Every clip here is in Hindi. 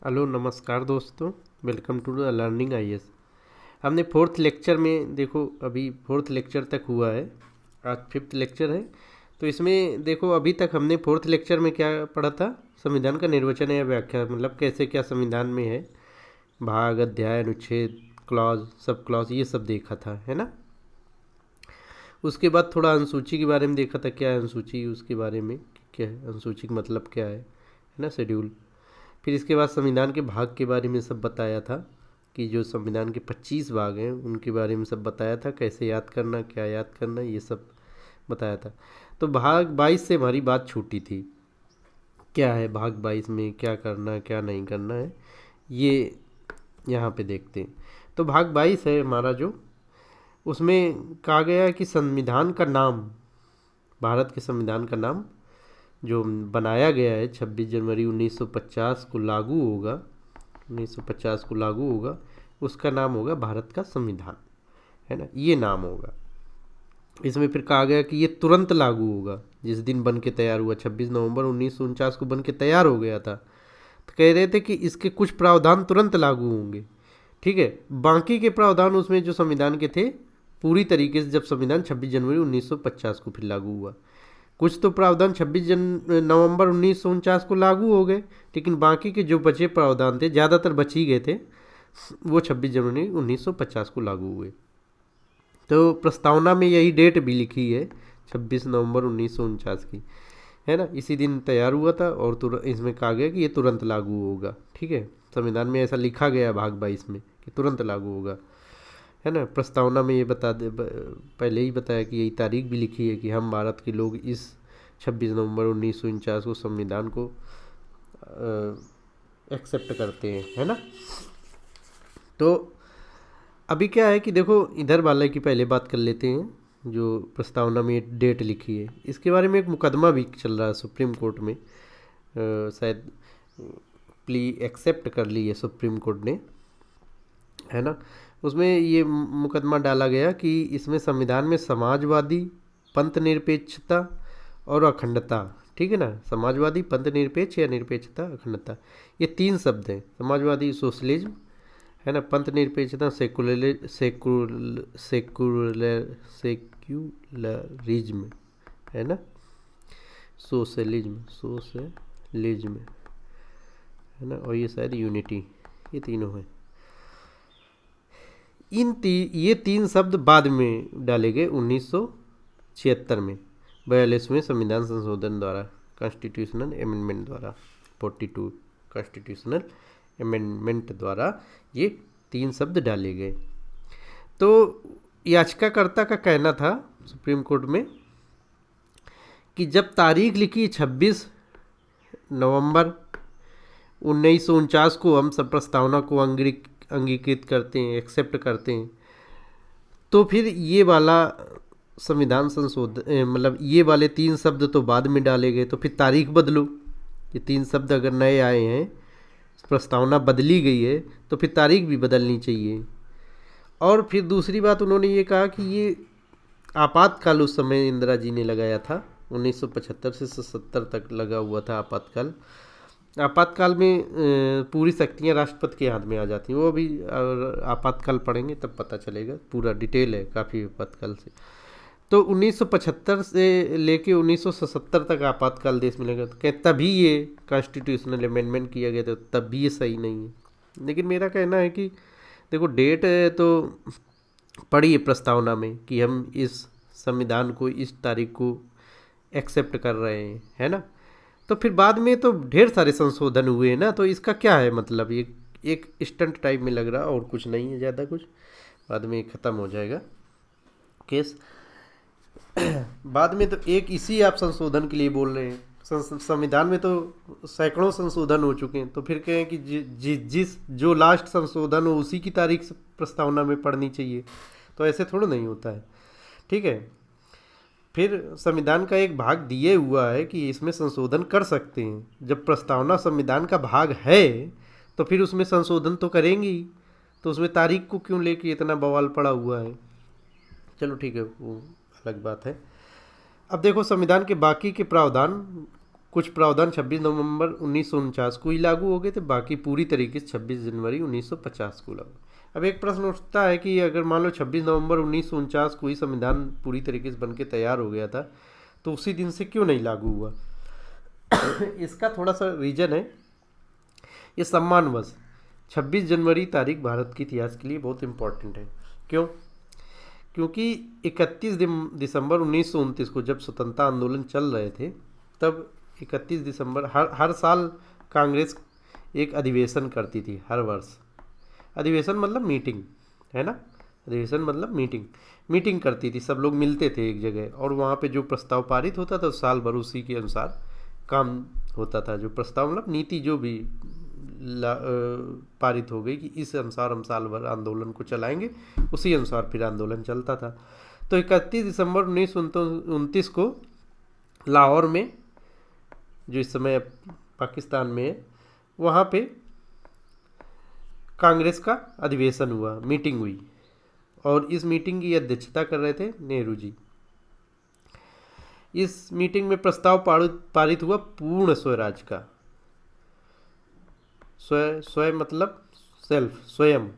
हेलो नमस्कार दोस्तों। Welcome to the learning IAS. हमने फोर्थ लेक्चर में देखो, अभी फोर्थ लेक्चर तक हुआ है, आज फिफ्थ लेक्चर है। तो इसमें देखो, अभी तक हमने फोर्थ लेक्चर में क्या पढ़ा था? संविधान का निर्वचन या व्याख्या, मतलब कैसे क्या संविधान में है, भाग, अध्याय, अनुच्छेद, क्लॉज, सब क्लॉज, ये सब देखा था, है ना। उसके बाद थोड़ा अनुसूची के बारे में देखा था, क्या है अनुसूची, उसके बारे में क्या है अनुसूची का मतलब क्या है ना, शेड्यूल। फिर इसके बाद संविधान के भाग के बारे में सब बताया था कि जो संविधान के 25 भाग हैं उनके बारे में सब बताया था, कैसे याद करना, क्या याद करना, ये सब बताया था। तो भाग 22 से हमारी बात छूटी थी। क्या है भाग 22 में, क्या करना क्या नहीं करना है, ये यहाँ पे देखते हैं। तो भाग 22 है हमारा, जो उसमें कहा गया है कि संविधान का नाम, भारत के संविधान का नाम जो बनाया गया है 26 जनवरी 1950 को लागू होगा, 1950 को लागू होगा, उसका नाम होगा भारत का संविधान, है ना, ये नाम होगा। इसमें फिर कहा गया कि ये तुरंत लागू होगा, जिस दिन बन के तैयार हुआ 26 नवंबर 1949 को बन के तैयार हो गया था। तो कह रहे थे कि इसके कुछ प्रावधान तुरंत लागू होंगे, ठीक है। बाकी के प्रावधान उसमें जो संविधान के थे, पूरी तरीके से जब संविधान 26 जनवरी 1950 को फिर लागू हुआ, कुछ तो प्रावधान 26 नवंबर 1949 को लागू हो गए, लेकिन बाकी के जो बचे प्रावधान थे, ज़्यादातर बच ही गए थे, वो 26 जनवरी 1950 को लागू हुए। तो प्रस्तावना में यही डेट भी लिखी है, 26 नवंबर 1949 की, है ना, इसी दिन तैयार हुआ था। और इसमें कहा गया कि ये तुरंत लागू होगा, ठीक है। संविधान में ऐसा लिखा गया भाग 22 में कि तुरंत लागू होगा, है ना। प्रस्तावना में ये बता दे, पहले ही बताया कि यही तारीख भी लिखी है कि हम भारत के लोग इस 26 नवंबर 1949 को संविधान को एक्सेप्ट करते हैं, है ना। तो अभी क्या है कि देखो, इधर वाले की पहले बात कर लेते हैं। जो प्रस्तावना में डेट लिखी है, इसके बारे में एक मुकदमा भी चल रहा है सुप्रीम कोर्ट में, शायद प्ली एक्सेप्ट कर ली है सुप्रीम कोर्ट ने, है ना। उसमें ये मुकदमा डाला गया कि इसमें संविधान में समाजवादी, पंथ निरपेक्षता और अखंडता, ठीक है ना, समाजवादी, पंथ निरपेक्ष या निरपेक्षता, अखंडता, ये तीन शब्द हैं। समाजवादी सोशलिज्म, है ना, पंथ निरपेक्षता सेक्युलरिज्म, है ना, सोशलिज्म, है ना, और ये शायद यूनिटी, ये तीनों हैं। ये तीन शब्द बाद में डाले गए 1976 में 42वें संविधान संशोधन द्वारा, कॉन्स्टिट्यूशनल अमेंडमेंट द्वारा, 42 कॉन्स्टिट्यूशनल अमेंडमेंट द्वारा ये तीन शब्द डाले गए। तो याचिकाकर्ता का कहना था सुप्रीम कोर्ट में कि जब तारीख लिखी 26 नवंबर 1949 को हम सब प्रस्तावना को अंगीकृत करते हैं, एक्सेप्ट करते हैं, तो फिर ये वाला संविधान संशोधन, मतलब ये वाले तीन शब्द तो बाद में डाले गए, तो फिर तारीख बदलो। ये तीन शब्द अगर नए आए हैं, प्रस्तावना बदली गई है, तो फिर तारीख भी बदलनी चाहिए। और फिर दूसरी बात उन्होंने ये कहा कि ये आपातकाल उस समय इंदिरा जी ने लगाया था, 1975 से 77 तक लगा हुआ था आपातकाल। आपातकाल में पूरी शक्तियां राष्ट्रपति के हाथ में आ जाती हैं। वो अभी आपातकाल पढ़ेंगे तब पता चलेगा, पूरा डिटेल है काफ़ी आपातकाल से। तो 1975 से लेके 1977 तक आपातकाल देश में लगा, तो तभी ये कॉन्स्टिट्यूशनल अमेंडमेंट किया गया था, तब भी ये सही नहीं है। लेकिन मेरा कहना है कि देखो, डेट तो पड़ी है प्रस्तावना में कि हम इस संविधान को इस तारीख को एक्सेप्ट कर रहे हैं, है ना। तो फिर बाद में तो ढेर सारे संशोधन हुए हैं ना, तो इसका क्या है मतलब, ये एक स्टंट टाइप में लग रहा, और कुछ नहीं है ज़्यादा कुछ, बाद में ख़त्म हो जाएगा केस। बाद में तो एक इसी आप संशोधन के लिए बोल रहे हैं, संविधान में तो सैकड़ों संशोधन हो चुके हैं, तो फिर कहें कि जिस जो लास्ट संशोधन हो उसी की तारीख से प्रस्तावना में पढ़नी चाहिए, तो ऐसे थोड़ा नहीं होता है, ठीक है। फिर संविधान का एक भाग दिए हुआ है कि इसमें संशोधन कर सकते हैं। जब प्रस्तावना संविधान का भाग है तो फिर उसमें संशोधन तो करेंगे ही, तो उसमें तारीख को क्यों लेके इतना बवाल पड़ा हुआ है। चलो ठीक है, वो अलग बात है। अब देखो, संविधान के बाकी के प्रावधान कुछ प्रावधान 26 नवंबर 1949 को ही लागू हो गए थे, बाकी पूरी तरीके से 26 जनवरी 1950 को लागू। अब एक प्रश्न उठता है कि अगर मान लो 26 नवंबर 1949 को ही संविधान पूरी तरीके से बन के तैयार हो गया था, तो उसी दिन से क्यों नहीं लागू हुआ? इसका थोड़ा सा रीजन है, ये सम्मानवश 26 जनवरी तारीख भारत के इतिहास के लिए बहुत इम्पोर्टेंट है। क्यों? क्योंकि 31 दिसंबर 1929 को जब स्वतंत्रता आंदोलन चल रहे थे, तब 31 दिसंबर हर साल कांग्रेस एक अधिवेशन करती थी, हर वर्ष। अधिवेशन मतलब मीटिंग, है ना? अधिवेशन मतलब मीटिंग करती थी, सब लोग मिलते थे एक जगह, और वहाँ पे जो प्रस्ताव पारित होता था साल भर उसी के अनुसार काम होता था। जो प्रस्ताव मतलब नीति जो भी पारित हो गई कि इस अनुसार हम साल भर आंदोलन को चलाएंगे, उसी अनुसार फिर आंदोलन चलता था। तो 31 दिसंबर 1929 को लाहौर में, जो इस समय पाकिस्तान में है, वहाँ पे कांग्रेस का अधिवेशन हुआ, मीटिंग हुई, और इस मीटिंग की अध्यक्षता कर रहे थे नेहरू जी। इस मीटिंग में प्रस्ताव पारित हुआ पूर्ण स्वराज का। स्वयं मतलब सेल्फ, स्वयं,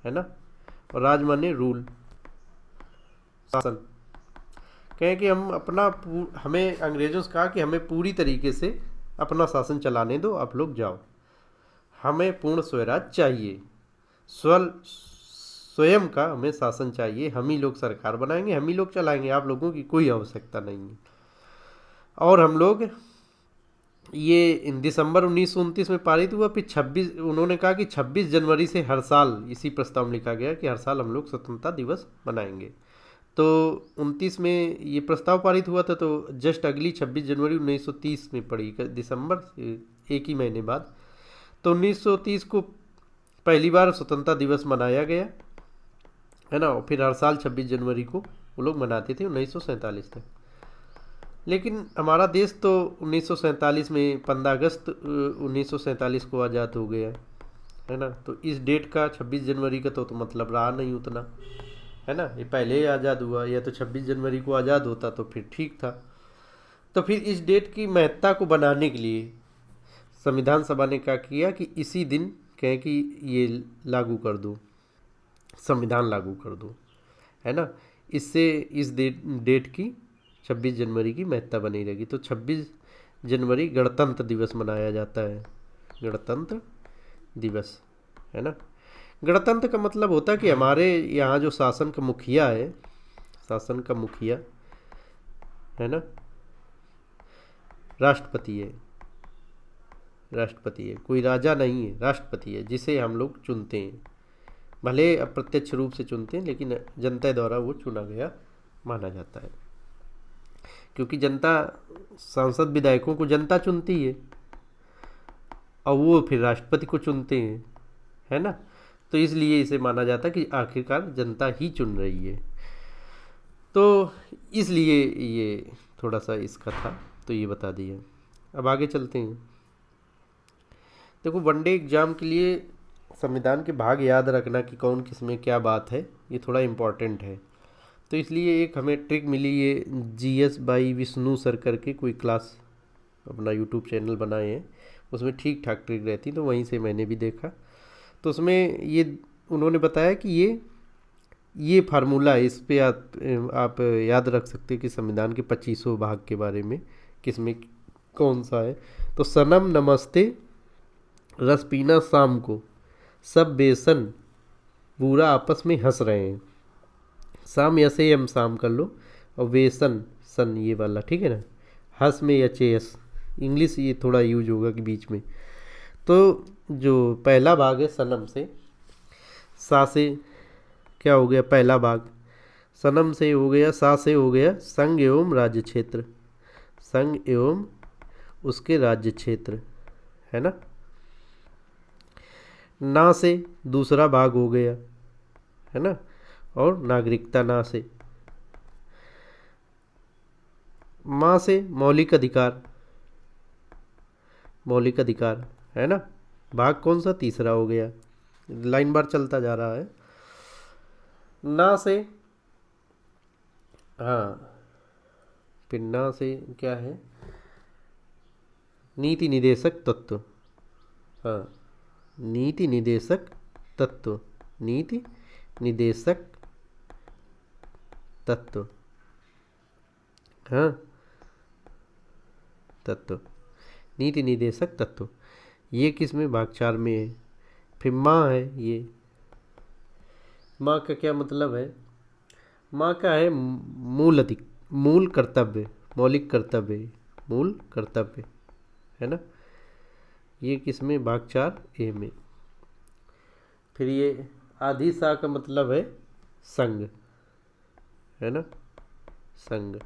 है ना? और राज माने रूल, शासन। कहें कि हमें अंग्रेजों से कहा कि हमें पूरी तरीके से अपना शासन चलाने दो, आप लोग जाओ, हमें पूर्ण स्वराज चाहिए, स्वयं का हमें शासन चाहिए, हम ही लोग सरकार बनाएंगे, हम ही लोग चलाएंगे, आप लोगों की कोई आवश्यकता नहीं है। और हम लोग, ये दिसंबर 1929 में पारित हुआ। फिर 26, उन्होंने कहा कि 26 जनवरी से हर साल, इसी प्रस्ताव में लिखा गया कि हर साल हम लोग स्वतंत्रता दिवस मनाएंगे। तो 29 में ये प्रस्ताव पारित हुआ था, तो जस्ट अगली 26 जनवरी 1930 में पड़ी, दिसंबर एक ही महीने बाद। तो 1930 को पहली बार स्वतंत्रता दिवस मनाया गया, है ना? और फिर हर साल 26 जनवरी को वो लोग मनाते थे 1947 तक। लेकिन हमारा देश तो 1947 में 15 अगस्त 1947 को आज़ाद हो गया, है ना? तो इस डेट का 26 जनवरी का तो मतलब रहा नहीं उतना, है ना? ये पहले ही आज़ाद हुआ, या तो 26 जनवरी को आज़ाद होता तो फिर ठीक था। तो फिर इस डेट की महत्ता को बनाने के लिए संविधान सभा ने क्या किया कि इसी दिन कहें कि ये लागू कर दो, संविधान लागू कर दो, है ना? इससे इस डेट की 26 जनवरी की महत्ता बनी रहेगी। तो 26 जनवरी गणतंत्र दिवस मनाया जाता है, गणतंत्र दिवस, है ना? गणतंत्र का मतलब होता है कि हमारे यहाँ जो शासन का मुखिया है, शासन का मुखिया, है ना, राष्ट्रपति है, राष्ट्रपति है, कोई राजा नहीं है, राष्ट्रपति है, जिसे हम लोग चुनते हैं। भले अप्रत्यक्ष रूप से चुनते हैं, लेकिन जनता द्वारा वो चुना गया माना जाता है, क्योंकि जनता, सांसद विधायकों को जनता चुनती है, और वो फिर राष्ट्रपति को चुनते हैं, है ना? तो इसलिए इसे माना जाता है कि आखिरकार जनता ही चुन रही है। तो इसलिए ये थोड़ा सा इसका था, तो ये बता दिया। अब आगे चलते हैं। देखो, वनडे एग्जाम के लिए संविधान के भाग याद रखना कि कौन किस में क्या बात है, ये थोड़ा इम्पोर्टेंट है। तो इसलिए एक हमें ट्रिक मिली, ये GS बाई विष्णु सर करके कोई क्लास अपना यूट्यूब चैनल बनाए हैं, उसमें ठीक ठाक ट्रिक रहती, तो वहीं से मैंने भी देखा। तो उसमें ये उन्होंने बताया कि ये फार्मूला है, इस पे आप याद रख सकते हैं कि संविधान के 25 भाग के बारे में किस में कौन सा है। तो सनम नमस्ते, रस पीना शाम को, सब बेसन पूरा आपस में हंस रहे हैं। शाम यसे हम शाम कर लो, और वेसन सन ये वाला, ठीक है ना? हंस में एस, इंग्लिश ये थोड़ा यूज होगा कि बीच में। तो जो पहला भाग है सनम से, सा से क्या हो गया? पहला भाग सनम से हो गया, सा से हो गया संघ एवं राज्य क्षेत्र, संघ एवं उसके राज्य क्षेत्र, है ना? ना से दूसरा भाग हो गया, है ना? और नागरिकता ना से। माँ से मौलिक अधिकार, मौलिक अधिकार, है ना? भाग कौन सा? तीसरा हो गया, लाइन बार चलता जा रहा है। ना से, हाँ, फिर ना से क्या है, नीति निदेशक तत्व। हाँ, नीति निदेशक तत्व, नीति निदेशक तत्व। हाँ, तत्व, नीति निदेशक तत्व। ये किस में, भाग 4 में है। फिर माँ है, ये माँ का क्या मतलब है, माँ का है मूल कर्तव्य, मौलिक कर्तव्य, मूल कर्तव्य, है ना। ये किस में, भाग 4 ए में। फिर ये आधी सा का मतलब है संग, है ना, संग,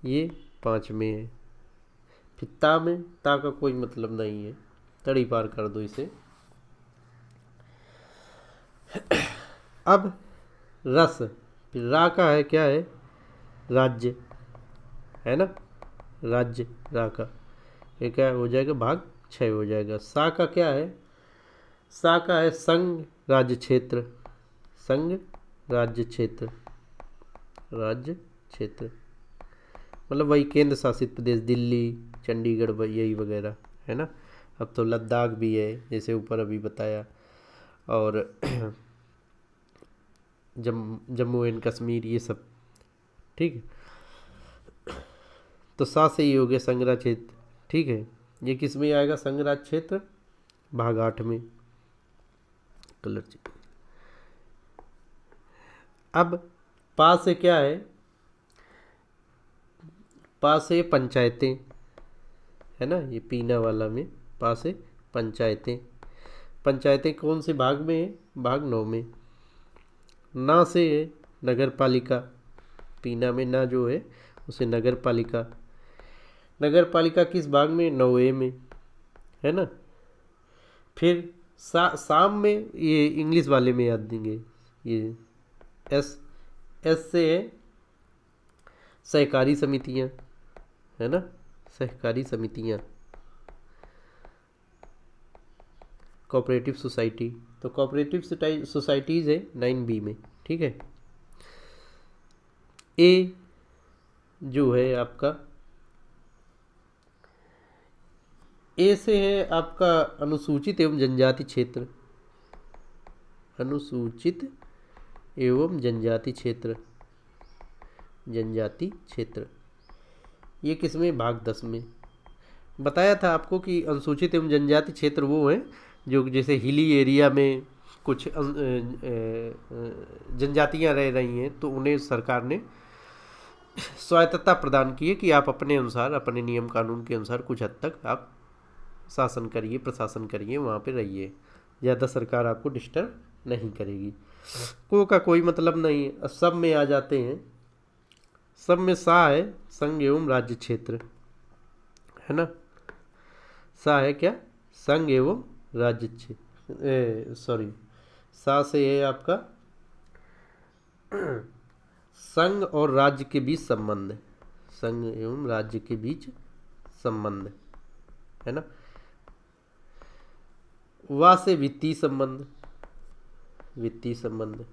ये 5 में है। फिर ता में, ता का कोई मतलब नहीं है, तड़ी पार कर दो इसे। अब रस, फिर रा का है क्या है, राज्य, है ना, राज्य, रा का ये क्या हो जाएगा, भाग 6 हो जाएगा। सा का क्या है, सा का है संघ राज्य क्षेत्र, संघ राज्य क्षेत्र, राज्य क्षेत्र मतलब वही केंद्र शासित प्रदेश, दिल्ली, चंडीगढ़, यही वगैरह, है ना। अब तो लद्दाख भी है, जैसे ऊपर अभी बताया, और जम्मू एंड कश्मीर, ये सब, ठीक है। तो सा से ही हो गया संघराज क्षेत्र, ठीक है। ये किस में आएगा, संघराज क्षेत्र, भाग 8 में, कलर चाहिए। अब पा से क्या है, पा से पंचायतें, है ना, ये पीना वाला में पा से पंचायतें। पंचायतें कौन से भाग में है, भाग 9 में। ना से है नगर पालिका, पीना में ना जो है उसे नगर पालिका। नगर पालिका किस भाग में, 9 में, है ना। फिर शाम में, ये इंग्लिश वाले में याद देंगे, ये एस, एस से है सहकारी समितियां, है ना, सहकारी समितियां, कोऑपरेटिव सोसाइटी। तो कोऑपरेटिव सोसाइटीज है 9B में, ठीक है। ए जो है आपका, ए से है आपका अनुसूचित एवं जनजाति क्षेत्र, अनुसूचित एवं जनजाति क्षेत्र, जनजाति क्षेत्र। ये किस में, भाग 10 में। बताया था आपको कि अनुसूचित एवं जनजाति क्षेत्र वो है जो जैसे हिली एरिया में कुछ जनजातियां रह रही हैं, तो उन्हें सरकार ने स्वायत्तता प्रदान की है कि आप अपने अनुसार, अपने नियम कानून के अनुसार कुछ हद तक आप शासन करिए, प्रशासन करिए, वहाँ पे रहिए, ज़्यादा सरकार आपको डिस्टर्ब नहीं करेगी। को का कोई मतलब नहीं है, सब में आ जाते हैं। सब में सा है संघ एवं राज्य क्षेत्र, है ना। सा है क्या, संघ एवं राज्य क्षेत्र, सॉरी, सा से है आपका संघ और राज्य के बीच संबंध, संघ एवं राज्य के बीच संबंध, है ना। वा से वित्तीय संबंध, वित्तीय संबंध,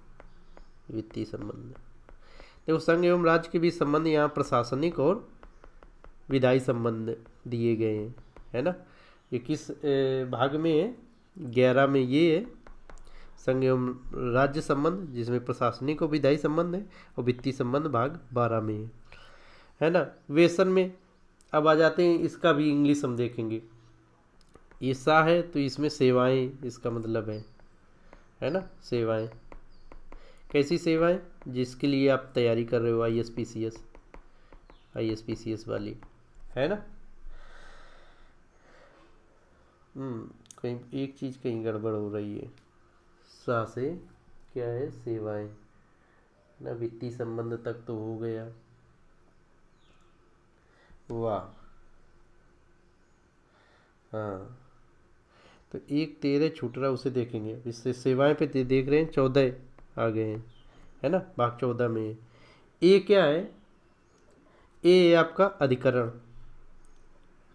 वित्तीय संबंध। देखो संघ एवं राज्य के बीच संबंध, यहाँ प्रशासनिक और विधायी संबंध दिए गए हैं, है ना। ये किस भाग में है, 11 में ये है संघ एवं राज्य संबंध, जिसमें प्रशासनिक और विधायी संबंध है, और वित्तीय संबंध भाग 12 में है ना। वेतन में अब आ जाते हैं, इसका भी इंग्लिश हम देखेंगे। ये सा है तो इसमें सेवाएं, इसका मतलब है ना, सेवाएं। कैसी सेवाएं, जिसके लिए आप तैयारी कर रहे हो, ISPCS, ISPCS वाली, है ना। कहीं एक चीज़ कहीं गड़बड़ हो रही है। सा से क्या है, सेवाएं ना, वित्तीय संबंध तक तो हो गया। वाह, हाँ, तो एक 13 छूट रहा, उसे देखेंगे। इससे सेवाएं पे देख रहे हैं, 14 आ गए हैं, है ना, भाग 14 में। ए क्या है, ए आपका अधिकरण,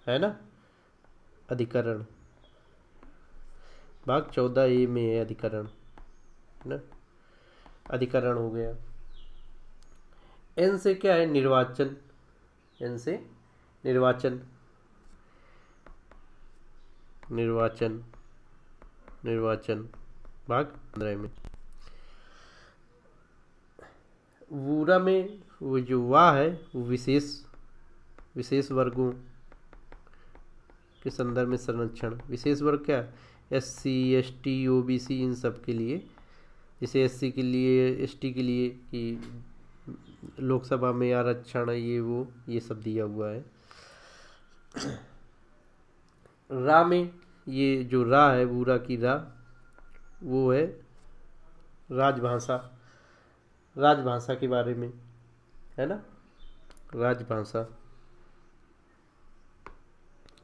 है ना, अधिकरण, भाग 14A में है अधिकरण, है ना, अधिकरण हो गया। एन से क्या है, निर्वाचन, एन से निर्वाचन, निर्वाचन, निर्वाचन भाग 15 में। वूरा में वो जो वाह है वो विशेष विशेष वर्गों के संदर्भ में संरक्षण। विशेष वर्ग क्या, SC ST OBC इन सब के लिए, जैसे SC के लिए ST के लिए कि लोकसभा में आरक्षण ये वो ये सब दिया हुआ है। रा में ये जो रा है, वूरा की रा, वो है राजभाषा, राजभाषा के बारे में है ना, राजभाषा।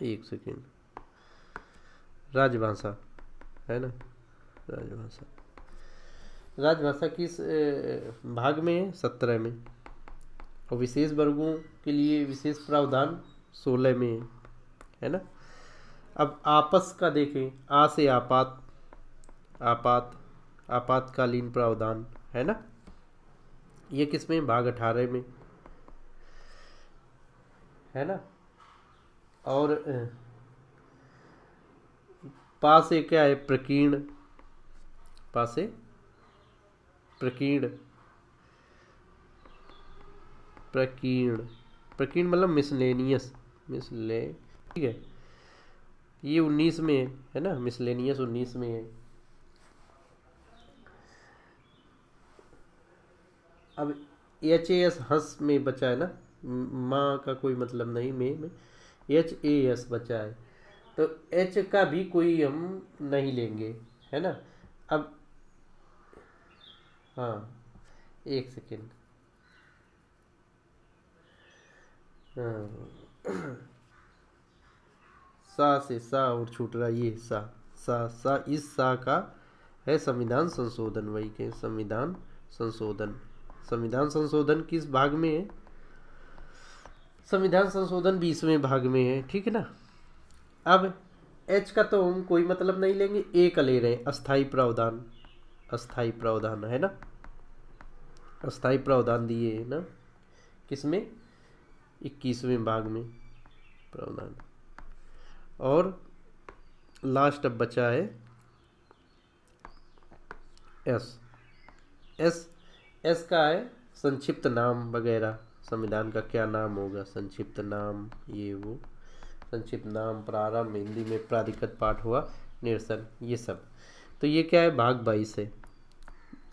एक सेकेंड, राजभाषा है ना, राजभाषा, राजभाषा किस भाग में है, 17 में। और विशेष वर्गों के लिए विशेष प्रावधान 16 में है ना। अब आपस का देखें, आ से आपात, आपात आपातकालीन प्रावधान है ना, ये किस में, भाग 18 में है ना। और पा से क्या है, प्रकीर्ण, पा से प्रकीर्ण, प्रकीर्ण, प्रकीर्ण मतलब मिसलेनियस, मिसले, ठीक है, ये 19 में है ना, मिसलेनियस 19 में है। अब HAS हंस में बचा है ना, माँ का कोई मतलब नहीं, में HAS बचा है, तो H का भी कोई हम नहीं लेंगे है ना। अब हाँ, एक सेकेंड, हाँ, सा से सा और छूट रहा, ये सा, सा इस सा का है संविधान संशोधन, वही के संविधान संशोधन। संविधान संशोधन किस भाग में है, संविधान संशोधन 20वें भाग में है, ठीक है ना। अब H का तो हम कोई मतलब नहीं लेंगे, A का ले रहे हैं, अस्थाई प्रावधान, अस्थाई प्रावधान है ना, अस्थाई प्रावधान दिए है ना, किसमें, 21वें भाग में प्रावधान। और लास्ट अब बचा है एस, एस का है संक्षिप्त नाम वगैरह, संविधान का क्या नाम होगा, संक्षिप्त नाम, ये वो संक्षिप्त नाम, प्रारंभ, हिंदी में प्राधिकृत पाठ हुआ, निरसन, ये सब। तो ये क्या है, भाग 22 है।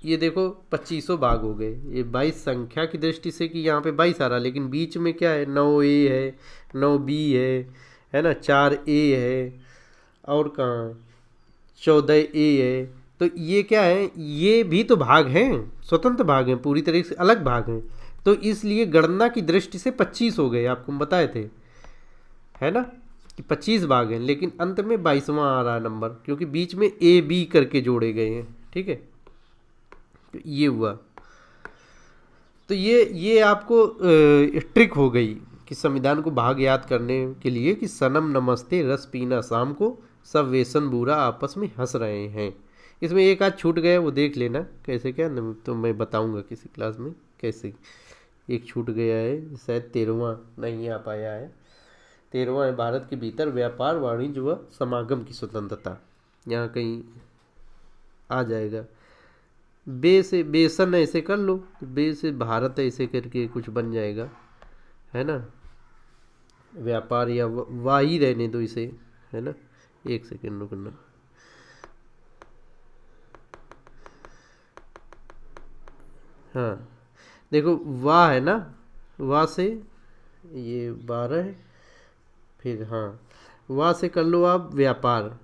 ये देखो 2500 भाग हो गए, ये 22 संख्या की दृष्टि से कि यहाँ पे 22 आ रहा, लेकिन बीच में क्या है, 9A है, 9B है ना, 4A है, और कहाँ 14A है। तो ये क्या है, ये भी तो भाग हैं, स्वतंत्र भाग हैं, पूरी तरह से अलग भाग हैं, तो इसलिए गणना की दृष्टि से 25 हो गए, आपको हम बताए थे है ना कि 25 भाग हैं, लेकिन अंत में 22वां आ रहा है नंबर, क्योंकि बीच में AB करके जोड़े गए हैं, ठीक है। तो ये हुआ, तो ये आपको ट्रिक हो गई कि संविधान को भाग याद करने के लिए, कि सनम नमस्ते रस पीना शाम को, सब वेसन बूरा आपस में हंस रहे हैं। इसमें एक आध छूट गया, वो देख लेना कैसे क्या, तो मैं बताऊंगा किसी क्लास में कैसे। एक छूट गया है, शायद 13वां नहीं आ पाया है, 13वां है, भारत के भीतर व्यापार वाणिज्य व समागम की स्वतंत्रता, यहाँ कहीं आ जाएगा। बे से बेसन ऐसे कर लो, बे से भारत ऐसे करके कुछ बन जाएगा है ना, व्यापार, या वाह ही रहने दो इसे है ना। एक सेकेंड रुकना, हाँ देखो वाह है ना, वाह से ये 12 है, फिर हाँ वाह से कर लो आप व्यापार,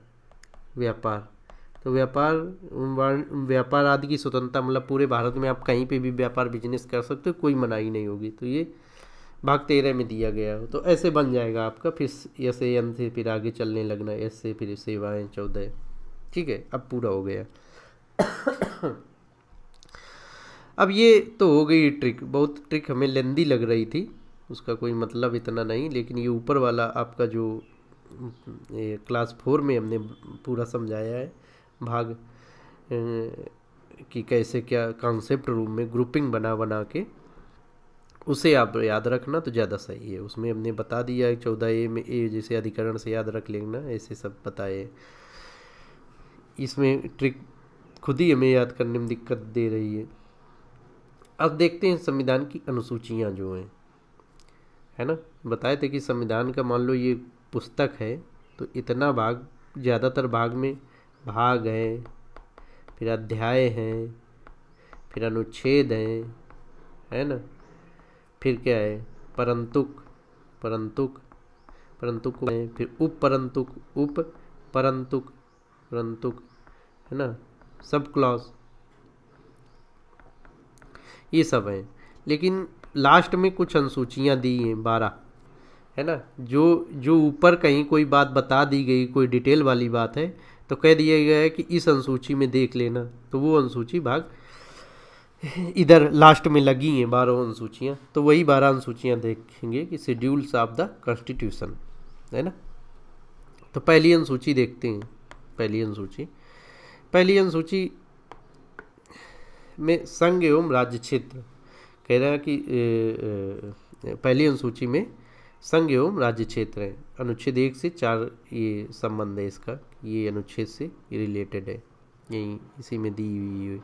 व्यापार, तो व्यापार, व्यापार आदि की स्वतंत्रता, मतलब पूरे भारत में आप कहीं पे भी व्यापार बिजनेस कर सकते हो, कोई मनाही नहीं होगी। तो ये भाग 13 में दिया गया हो, तो ऐसे बन जाएगा आपका, फिर ऐसे एन से फिर आगे चलने लगना, ऐसे फिर सेवाएं 14, ठीक है, अब पूरा हो गया। अब ये तो हो गई ट्रिक, बहुत ट्रिक हमें लेंदी लग रही थी, उसका कोई मतलब इतना नहीं, लेकिन ये ऊपर वाला आपका जो ये क्लास 4 में हमने पूरा समझाया है, भाग कि कैसे क्या कॉन्सेप्ट रूम में ग्रुपिंग बना बना के उसे आप याद रखना तो ज़्यादा सही है। उसमें हमने बता दिया है 14A में ए जैसे अधिकरण से याद रख लेना, ऐसे सब बताए। इसमें ट्रिक खुद ही हमें याद करने में दिक्कत दे रही है। अब देखते हैं संविधान की अनुसूचियाँ जो हैं, है ना। बताए थे कि संविधान का मान लो ये पुस्तक है तो इतना भाग, ज़्यादातर भाग में भाग हैं, फिर अध्याय हैं, फिर अनुच्छेद हैं, है ना। फिर क्या है, परंतुक, परंतुक, परंतुक है, फिर उप परंतुक, उप परंतुक, परंतुक, है ना, सब क्लॉज, ये सब हैं। लेकिन लास्ट में कुछ अनुसूचियाँ दी हैं 12, है ना। जो जो ऊपर कहीं कोई बात बता दी गई, कोई डिटेल वाली बात है तो कह दिया गया है कि इस अनुसूची में देख लेना, तो वो अनुसूची भाग इधर लास्ट में लगी हैं 12 अनुसूचियाँ। तो वही 12 अनुसूचियाँ देखेंगे कि शेड्यूल्स ऑफ द कॉन्स्टिट्यूशन, है ना। तो पहली अनुसूची देखते हैं। पहली अनुसूची में संघ एवं राज्य क्षेत्र कह रहा है कि पहली अनुसूची में संघ एवं राज्य क्षेत्र है। अनुच्छेद 1 से 4 ये संबंध है इसका, ये अनुच्छेद से ये रिलेटेड है, यही इसी में दी हुई है।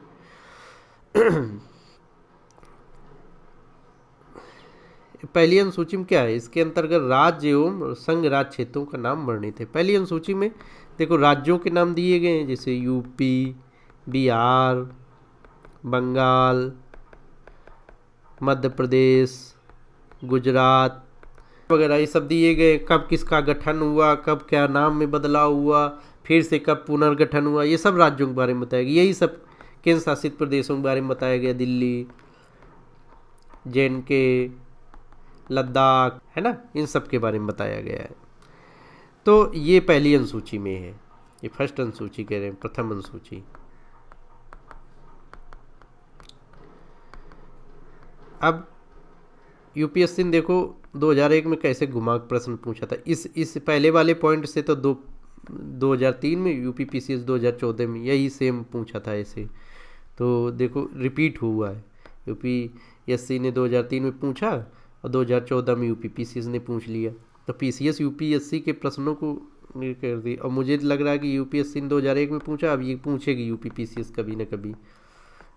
पहली अनुसूची में क्या है, इसके अंतर्गत राज्य एवं संघ राज्य क्षेत्रों का नाम वर्णित है। पहली अनुसूची में देखो राज्यों के नाम दिए गए हैं, जैसे यूपी, बिहार, बंगाल, मध्य प्रदेश, गुजरात वगैरह, ये सब दिए गए। कब किसका गठन हुआ, कब क्या नाम में बदलाव हुआ, फिर से कब पुनर्गठन हुआ, ये सब राज्यों के बारे में बताया गया। यही सब केंद्र शासित प्रदेशों के बारे में बताया गया, दिल्ली, JNK, लद्दाख, है ना, इन सब के बारे में बताया गया है। तो ये पहली अनुसूची में है, ये फर्स्ट अनुसूची कह रहे हैं, प्रथम अनुसूची। अब यूपीएससी ने देखो 2001 में कैसे घुमा प्रश्न पूछा था। इस पहले वाले पॉइंट से तो 2003 में, यूपीपीसीएस 2014 में यही सेम पूछा था ऐसे। तो देखो रिपीट हुआ है, यूपीएससी ने 2003 में पूछा और 2014 में यूपीपीसीएस ने पूछ लिया। तो पीसीएस यूपीएससी के प्रश्नों को कर दी, और मुझे लग रहा है कि यूपीएससी ने 2001 में पूछा, अब ये पूछेगी यूपीपीसीएस कभी ना कभी,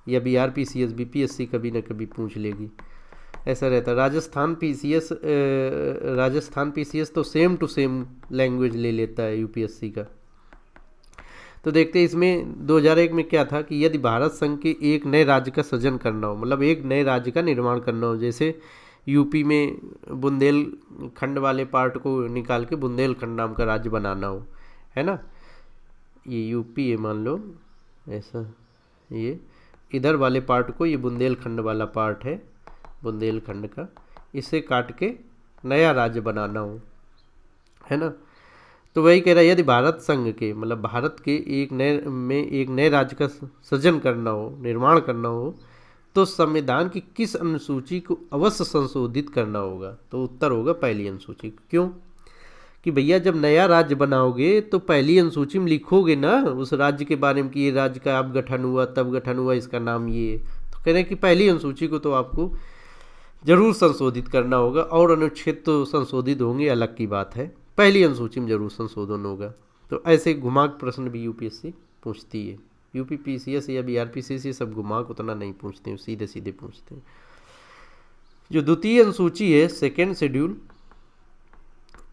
या बीआरपीसीएस बीपीएससी कभी ना कभी पूछ लेगी, ऐसा रहता है। राजस्थान पीसीएस तो सेम टू सेम लैंग्वेज ले लेता है यूपीएससी का। तो देखते हैं इसमें 2001 में क्या था कि यदि भारत संघ के एक नए राज्य का सृजन करना हो, मतलब एक नए राज्य का निर्माण करना हो, जैसे यूपी में बुंदेलखंड वाले पार्ट को निकाल के बुंदेलखंड नाम का राज्य बनाना हो, है ना। ये यूपी है मान लो, ऐसा, ये इधर वाले पार्ट को, ये बुंदेलखंड वाला पार्ट है बुंदेलखंड का, इसे काट के नया राज्य बनाना हो, है ना। तो वही कह रहा है यदि भारत संघ के, मतलब भारत के एक नए राज्य का सृजन करना हो, निर्माण करना हो, तो संविधान की किस अनुसूची को अवश्य संशोधित करना होगा। तो उत्तर होगा पहली अनुसूची। क्यों कि भैया जब नया राज्य बनाओगे तो पहली अनुसूची में लिखोगे ना उस राज्य के बारे में कि ये राज्य का अब गठन हुआ, तब गठन हुआ, इसका नाम ये। तो कह रहे हैं कि पहली अनुसूची को तो आपको जरूर संशोधित करना होगा, और अनुच्छेद तो संशोधित होंगे अलग की बात है, पहली अनुसूची में जरूर संशोधन होगा। तो ऐसे घुमाक प्रश्न भी यूपीएससी पूछती है। यूपीपीसीएस या बीआरपीसीएस सब घुमाक उतना नहीं पूछते हैं, सीधे सीधे पूछते हैं। जो द्वितीय अनुसूची है, सेकेंड शेड्यूल,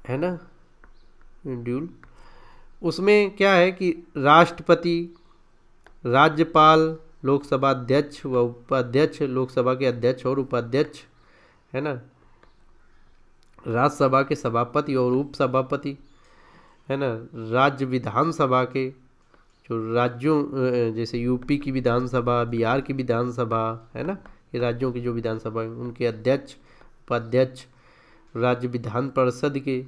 है ना, शेड्यूल, उसमें क्या है कि राष्ट्रपति, राज्यपाल, लोकसभा अध्यक्ष व उपाध्यक्ष, लोकसभा के अध्यक्ष और उपाध्यक्ष, है ना, राज्यसभा के सभापति और उपसभापति, है ना, राज्य विधानसभा के जो राज्यों, जैसे यूपी की विधानसभा, बिहार की विधानसभा, है ना, ये राज्यों की जो विधानसभा है उनके अध्यक्ष, उपाध्यक्ष, राज्य विधान परिषद के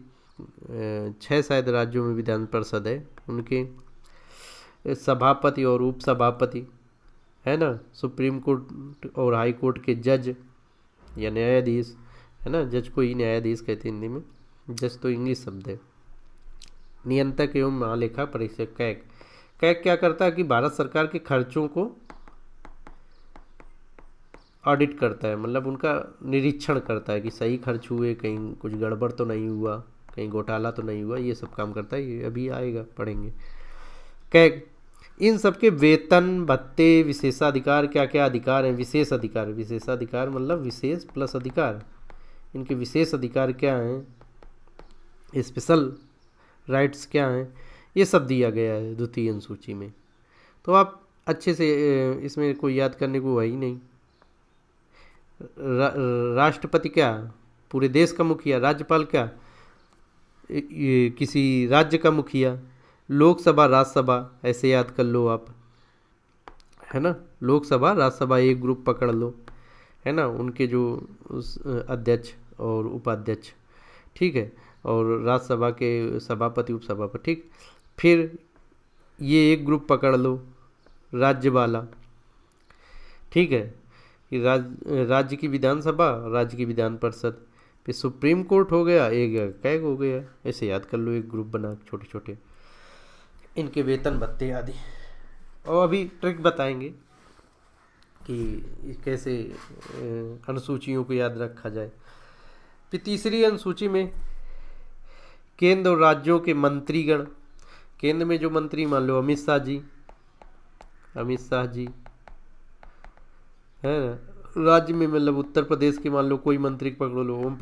6 शायद राज्यों में विधान परिषद है, उनके सभापति और उपसभापति, है ना, सुप्रीम कोर्ट और हाई कोर्ट के जज या न्यायाधीश, है ना, जज को ही न्यायाधीश कहते हैं हिंदी में, जज तो इंग्लिश शब्द है। नियंत्रक एवं महालेखा परीक्षक कैग, कैग क्या करता है कि भारत सरकार के खर्चों को ऑडिट करता है, मतलब उनका निरीक्षण करता है कि सही खर्च हुए, कहीं कुछ गड़बड़ तो नहीं हुआ, कहीं घोटाला तो नहीं हुआ, ये सब काम करता है। ये अभी आएगा, पढ़ेंगे। कैग, इन सबके वेतन भत्ते विशेषाधिकार, क्या क्या अधिकार हैं? विशेष अधिकार, विशेषाधिकार मतलब विशेष प्लस अधिकार, इनके विशेष अधिकार क्या हैं, स्पेशल राइट्स क्या हैं, ये सब दिया गया है द्वितीय अनुसूची में। तो आप अच्छे से इसमें कोई याद करने को है ही नहीं। राष्ट्रपति क्या, पूरे देश का मुखिया। राज्यपाल क्या, ये किसी राज्य का मुखिया। लोकसभा राज्यसभा ऐसे याद कर लो आप, है ना। लोकसभा राज्यसभा एक ग्रुप पकड़ लो, है ना, उनके जो उस अध्यक्ष और उपाध्यक्ष, ठीक है, और राज्यसभा के सभापति उपसभापति, ठीक। फिर ये एक ग्रुप पकड़ लो, राज्य वाला, ठीक है, कि राज्य की विधानसभा, राज्य की विधान परिषद। फिर सुप्रीम कोर्ट हो गया, एक कैग हो गया, ऐसे याद कर लो, एक ग्रुप बना छोटे छोटे, इनके वेतन भत्ते आदि। और अभी ट्रिक बताएंगे कि कैसे अनुसूचियों को याद रखा जाए। फिर तीसरी अनुसूची में केंद्र और राज्यों के मंत्रीगण। केंद्र में जो मंत्री, मान लो अमित शाह जी, अमित शाह जी, है ना। राज्य में मतलब उत्तर प्रदेश के मान लो कोई मंत्री पकड़ लो, ओम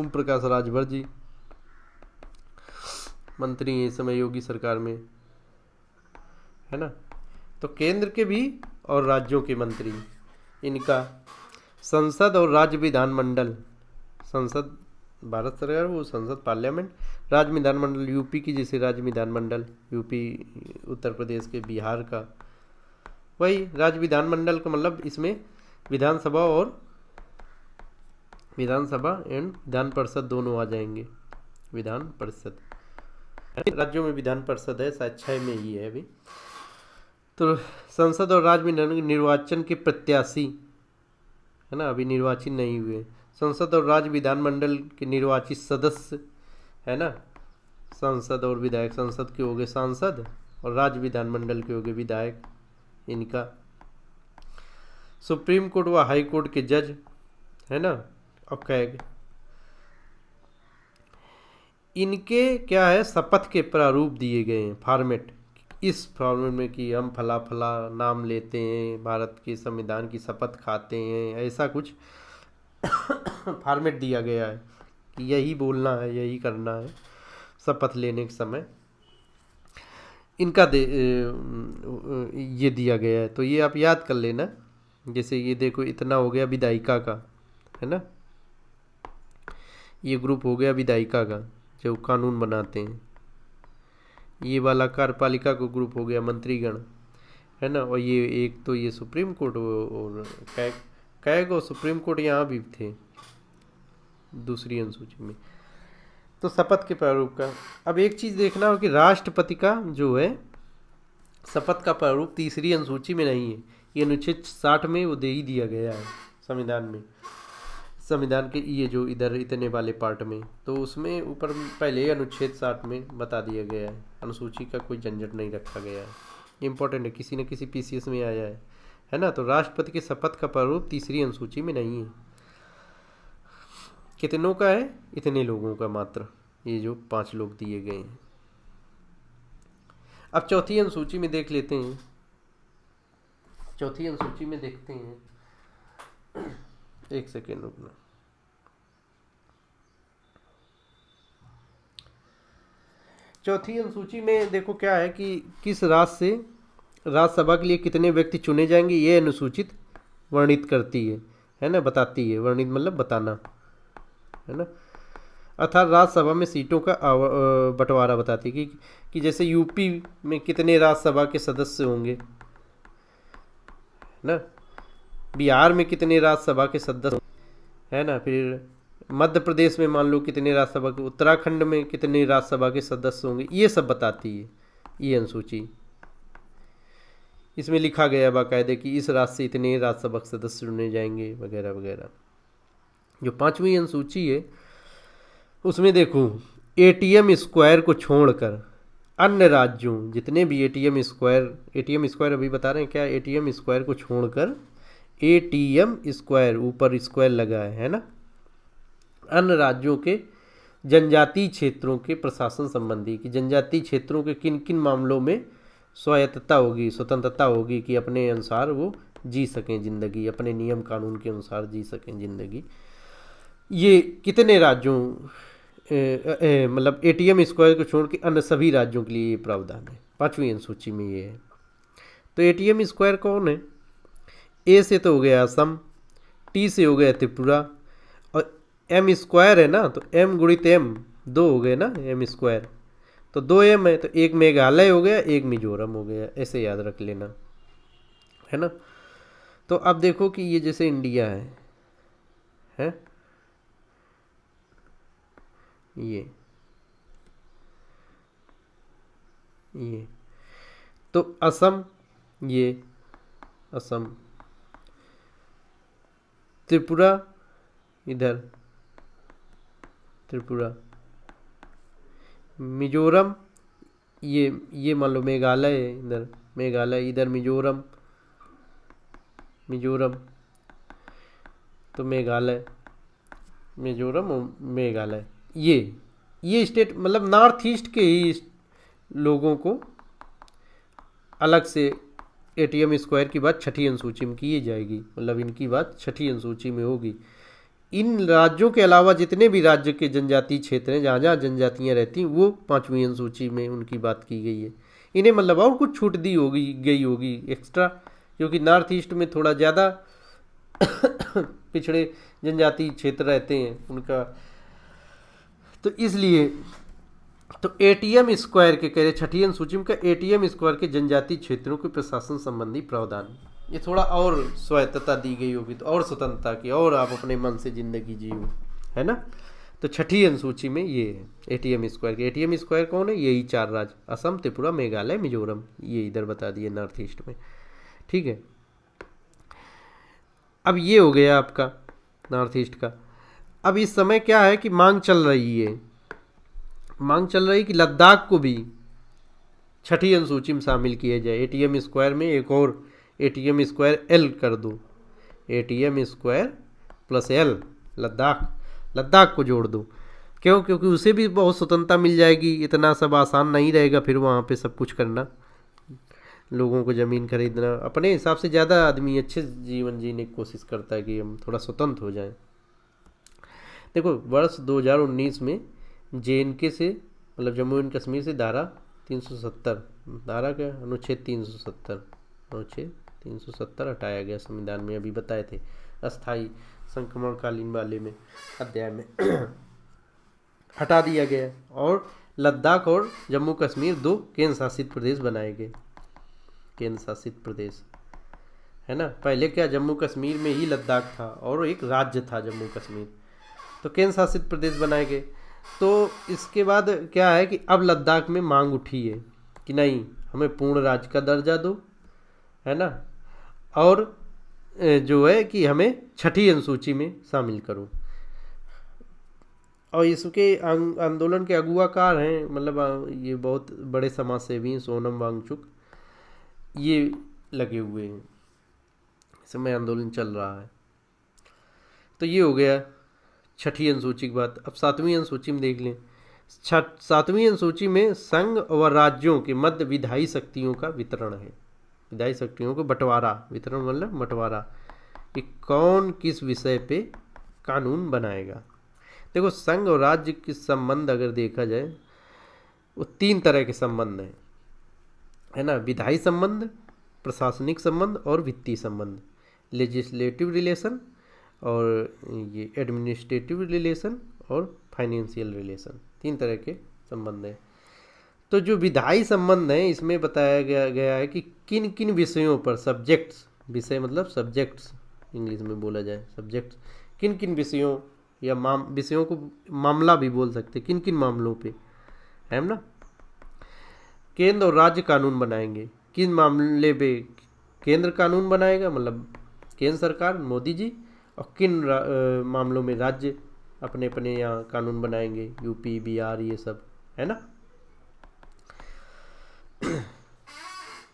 प्रकाश राजभर जी मंत्री हैं इस समय योगी सरकार में, है ना। तो केंद्र के भी और राज्यों के मंत्री, इनका संसद और राज्य विधानमंडल। संसद भारत सरकार, वो संसद पार्लियामेंट। राज्य विधानमंडल यूपी की जैसे राज्य विधानमंडल, यूपी उत्तर प्रदेश के, बिहार का, वही राज्य विधानमंडल का मतलब इसमें विधानसभा एंड विधान परिषद दोनों आ जाएंगे। विधान परिषद, राज्यों में विधान परिषद है, शायद 6 में ही है अभी। तो संसद और राज्य में निर्वाचन के प्रत्याशी, है ना, अभी निर्वाचित नहीं हुए। संसद और राज्य विधानमंडल के निर्वाचित सदस्य, है ना, सांसद और विधायक। संसद के हो गए सांसद और राज्य विधानमंडल के हो गए विधायक, इनका। सुप्रीम कोर्ट व हाई कोर्ट के जज, है ना, और कैग। इनके क्या है, शपथ के प्रारूप दिए गए हैं, फॉर्मेट। इस फॉर्मेट में कि हम फला फला नाम लेते हैं, भारत के संविधान की शपथ खाते हैं, ऐसा कुछ फॉर्मेट दिया गया है कि यही बोलना है, यही करना है शपथ लेने के समय। इनका ये दिया गया है, तो ये आप याद कर लेना। जैसे ये देखो, इतना हो गया विधायिका का, है ना, ये ग्रुप हो गया विधायिका का जो कानून बनाते हैं। ये वाला कार्यपालिका को ग्रुप हो गया मंत्रीगण, है ना। और ये एक तो ये सुप्रीम कोर्ट और कैग और सुप्रीम कोर्ट यहाँ भी थे दूसरी अनुसूची में। तो शपथ के प्रारूप का। अब एक चीज़ देखना हो कि राष्ट्रपति का जो है शपथ का प्रारूप तीसरी अनुसूची में नहीं है, ये अनुच्छेद 60 में वो दे ही दिया गया है संविधान में, संविधान के ये जो इधर इतने वाले पार्ट में, तो उसमें ऊपर पहले ही अनुच्छेद 60 में बता दिया गया है। अनुसूची का कोई झंझट नहीं रखा गया है, इंपॉर्टेंट है, किसी न किसी पीसीएस में आया है ना। तो राष्ट्रपति के शपथ का प्रारूप तीसरी अनुसूची में नहीं है। कितनों का है, इतने लोगों का मात्र, ये जो 5 लोग दिए गए हैं। अब चौथी अनुसूची में देख लेते हैं, चौथी अनुसूची में देखते हैं, एक सेकेंड रुकना। चौथी अनुसूची में देखो क्या है कि किस राज्य से राज्यसभा के लिए कितने व्यक्ति चुने जाएंगे, ये अनुसूचित वर्णित करती है ना, बताती है। वर्णित मतलब बताना, है ना। अर्थात राज्यसभा में सीटों का बंटवारा बताती है कि जैसे यूपी में कितने राज्यसभा के सदस्य होंगे, ना, बिहार में कितने राज्यसभा के सदस्य, है ना। फिर मध्य प्रदेश में मान लो कितने राज्यसभा के, उत्तराखंड में कितने राज्यसभा के सदस्य होंगे, ये सब बताती है ये अनुसूची। इसमें लिखा गया बाकायदे कि इस राज्य से इतने राज्यसभा के सदस्य चुने जाएंगे वगैरह वगैरह। जो 5वीं अनुसूची है उसमें देखो, एटीएम स्क्वायर को छोड़कर अन्य राज्यों जितने भी एटीएम स्क्वायर अभी बता रहे हैं क्या, एटीएम स्क्वायर को छोड़कर ATM स्क्वायर, ऊपर स्क्वायर लगा है ना। अन्य राज्यों के जनजातीय क्षेत्रों के प्रशासन संबंधी, कि जनजातीय क्षेत्रों के किन किन मामलों में स्वायत्तता होगी, स्वतंत्रता होगी, कि अपने अनुसार वो जी सकें ज़िंदगी, अपने नियम कानून के अनुसार जी सकें ज़िंदगी। ये कितने राज्यों मतलब ATM स्क्वायर को छोड़ के अन्य सभी राज्यों के लिए ये प्रावधान है, 5वीं अनुसूची में ये है। तो ATM स्क्वायर कौन है? ए से तो हो गया असम, टी से हो गया त्रिपुरा, और एम स्क्वायर है ना, तो एम गुणित एम 2 हो गए ना, एम स्क्वायर, तो 2 एम है, तो एक मेघालय हो गया, एक मिजोरम हो गया, ऐसे याद रख लेना, है ना। तो अब देखो कि ये जैसे इंडिया है ये तो असम, ये असम, त्रिपुरा, इधर त्रिपुरा, मिजोरम, ये मान लो मेघालय है, इधर मेघालय, इधर मिजोरम, तो मेघालय, मिजोरम और मेघालय, ये स्टेट मतलब नॉर्थ ईस्ट के ही लोगों को अलग से ATM स्क्वायर की बात छठी अनुसूची में की जाएगी, मतलब इनकी बात छठी अनुसूची में होगी। इन राज्यों के अलावा जितने भी राज्य के जनजातीय क्षेत्र हैं, जहाँ जहाँ जनजातियाँ रहती हैं, वो 5वीं अनुसूची में उनकी बात की गई है। इन्हें मतलब और कुछ छूट दी होगी, गई होगी एक्स्ट्रा, क्योंकि नॉर्थ ईस्ट में थोड़ा ज़्यादा पिछड़े जनजातीय क्षेत्र रहते हैं उनका, तो इसलिए तो ATM स्क्वायर के कह रहे छठी अनुसूची में का ATM स्क्वायर के जनजातीय क्षेत्रों के प्रशासन संबंधी प्रावधान, ये थोड़ा और स्वायत्तता दी गई होगी, तो और स्वतंत्रता की, और आप अपने मन से जिंदगी जियो, है ना। तो छठी अनुसूची में ये है ATM स्क्वायर के। ATM स्क्वायर कौन है? यही 4 राज्य, असम, त्रिपुरा, मेघालय, मिजोरम, ये इधर बता दिए नॉर्थ ईस्ट में, ठीक है। अब ये हो गया आपका नॉर्थ ईस्ट का। अब इस समय क्या है कि मांग चल रही है, कि लद्दाख को भी छठी अनुसूची में शामिल किया जाए। ATM स्क्वायर में एक और ATM स्क्वायर L कर दो, ATM square plus L, Ladakh को जोड़ दो। क्यों? क्योंकि उसे भी बहुत स्वतंत्रता मिल जाएगी, इतना सब आसान नहीं रहेगा फिर वहाँ पे सब कुछ करना, लोगों को ज़मीन खरीदना। अपने हिसाब से ज़्यादा आदमी अच्छे जीवन जीने की कोशिश करता है कि हम थोड़ा स्वतंत्र हो जाएं। देखो वर्ष 2019 में JNK से, मतलब जम्मू एंड कश्मीर से धारा 370, धारा का अनुच्छेद 370 हटाया गया संविधान में, अभी बताए थे अस्थाई संक्रमणकालीन वाले में अध्याय में हटा दिया गया, और लद्दाख और जम्मू कश्मीर 2 केंद्र शासित प्रदेश बनाए गए, केंद्र शासित प्रदेश, है ना। पहले क्या जम्मू कश्मीर में ही लद्दाख था और एक राज्य था जम्मू कश्मीर, तो केंद्र शासित प्रदेश बनाए गए। तो इसके बाद क्या है कि अब लद्दाख में मांग उठी है कि नहीं, हमें पूर्ण राज्य का दर्जा दो, है ना, और जो है कि हमें छठी अनुसूची में शामिल करो। और इसके आंदोलन के अगुवाकार हैं, मतलब ये बहुत बड़े समाज सेवी हैं, सोनम वांगचुक, ये लगे हुए हैं, इस समय आंदोलन चल रहा है। तो ये हो गया छठी अनुसूची की बात। अब 7वीं अनुसूची में देख लें। 7वीं अनुसूची में संघ व राज्यों के मध्य विधायी शक्तियों का वितरण है, विधायी शक्तियों को बंटवारा, वितरण मतलब बंटवारा, कि कौन किस विषय पे कानून बनाएगा। देखो संघ और राज्य के संबंध अगर देखा जाए वो 3 तरह के संबंध हैं, है ना, विधायी संबंध, प्रशासनिक संबंध और वित्तीय संबंध, लेजिस्लेटिव रिलेशन और ये एडमिनिस्ट्रेटिव रिलेशन और फाइनेंशियल रिलेशन, 3 तरह के संबंध हैं। तो जो विधायी संबंध हैं इसमें बताया गया है कि किन किन विषयों पर, सब्जेक्ट्स, विषय मतलब सब्जेक्ट्स इंग्लिश में बोला जाए, सब्जेक्ट्स, किन किन विषयों या विषयों को मामला भी बोल सकते, किन किन मामलों पे, है ना, केंद्र और राज्य कानून बनाएंगे। किन मामले पे केंद्र कानून बनाएगा, मतलब केंद्र सरकार मोदी जी, और किन मामलों में राज्य अपने अपने यहाँ कानून बनाएंगे, यूपी बिहार ये सब, है ना।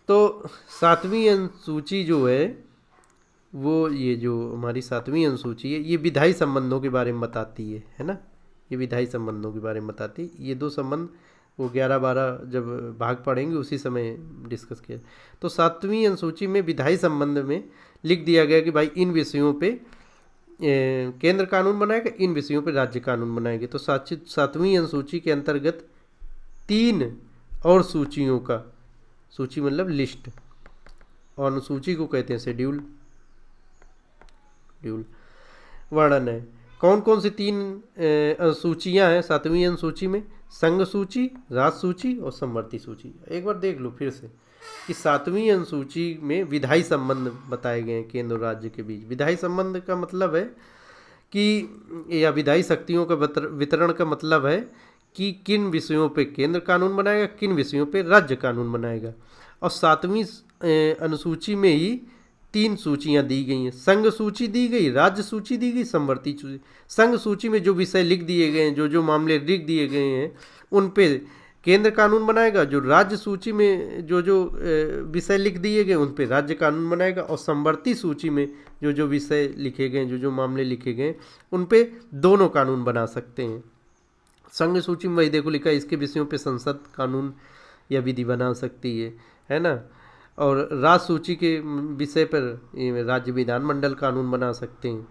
तो 7वीं अनुसूची जो है वो ये जो हमारी 7वीं अनुसूची है ये विधायी संबंधों के बारे में बताती है ना। ये विधायी संबंधों के बारे में बताती है। ये दो संबंध वो 11-12 जब भाग पढ़ेंगे उसी समय डिस्कस किया। तो 7वीं अनुसूची में विधायी संबंध में लिख दिया गया कि भाई इन विषयों पे केंद्र कानून बनाएगा, इन विषयों पे राज्य कानून बनाएंगे। तो 7वीं अनुसूची के अंतर्गत 3 और सूचियों का, सूची मतलब लिस्ट, और अनुसूची को कहते हैं शेड्यूल, वर्णन है। कौन कौन सी 3 अनुसूचियाँ हैं 7वीं अनुसूची में? संघ सूची, राज सूची और समवर्ती सूची। एक बार देख लो फिर से कि 7वीं अनुसूची में विधायी संबंध बताए गए हैं केंद्र और राज्य के बीच। विधायी संबंध का मतलब है कि, या विधायी शक्तियों का वितरण का मतलब है कि किन विषयों पे केंद्र कानून बनाएगा, किन विषयों पे राज्य कानून बनाएगा। और 7वीं अनुसूची में ही 3 सूचियाँ दी गई हैं। संघ सूची दी गई, राज्य सूची दी गई, समवर्ती सूची। संघ सूची में जो विषय लिख दिए गए हैं, जो मामले लिख दिए गए हैं, उन पे केंद्र कानून बनाएगा। जो राज्य सूची में जो विषय लिख दिए गए उन पे राज्य कानून बनाएगा। और समवर्ती सूची में जो विषय लिखे गए, जो मामले लिखे गए, उन पे दोनों कानून बना सकते हैं। संघ सूची में वही देखो लिखा है, इसके विषयों पे संसद कानून या विधि बना सकती है ना। और राज सूची के विषय पर राज्य विधानमंडल कानून बना सकते हैं।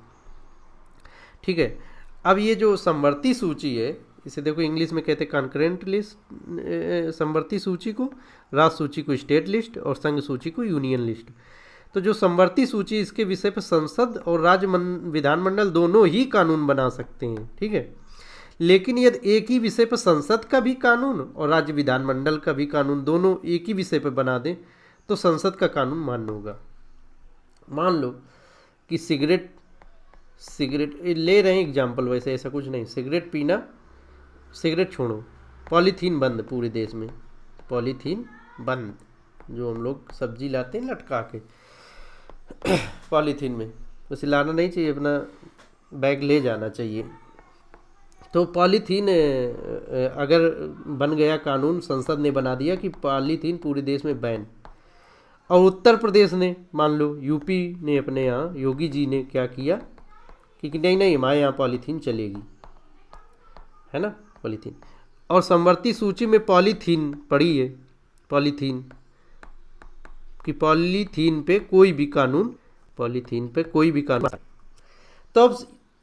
ठीक है। अब ये जो समवर्ती सूची है, इसे देखो इंग्लिश में कहते हैं कॉन्करेंट लिस्ट, समवर्ती सूची को, राज सूची को स्टेट लिस्ट और संघ सूची को यूनियन लिस्ट। तो जो समवर्ती सूची, इसके विषय पर संसद और राज्य विधानमंडल दोनों ही कानून बना सकते हैं। ठीक है। लेकिन यदि एक ही विषय पर संसद का भी कानून और राज्य विधानमंडल का भी कानून दोनों एक ही विषय पर बना दें तो संसद का कानून मान्य होगा। मान लो कि सिगरेट ले रहे हैं एग्जाम्पल, वैसे ऐसा कुछ नहीं, सिगरेट पीना, सिगरेट छोड़ो, पॉलीथीन बंद पूरे देश में, पॉलीथीन बंद, जो हम लोग सब्जी लाते हैं लटका के पॉलीथीन में, उसे लाना नहीं चाहिए, अपना बैग ले जाना चाहिए। तो पॉलीथीन अगर बन गया कानून, संसद ने बना दिया कि पॉलीथीन पूरे देश में बैन, और उत्तर प्रदेश ने, मान लो यूपी ने अपने यहाँ योगी जी ने क्या किया कि नहीं हमारे यहाँ पॉलीथीन चलेगी, है ना, पॉलीथीन। और समवर्ती सूची में पॉलीथीन पड़ी है, पॉलीथीन कि पॉलीथीन पे कोई भी कानून, पॉलीथीन पे कोई भी कानून। तो अब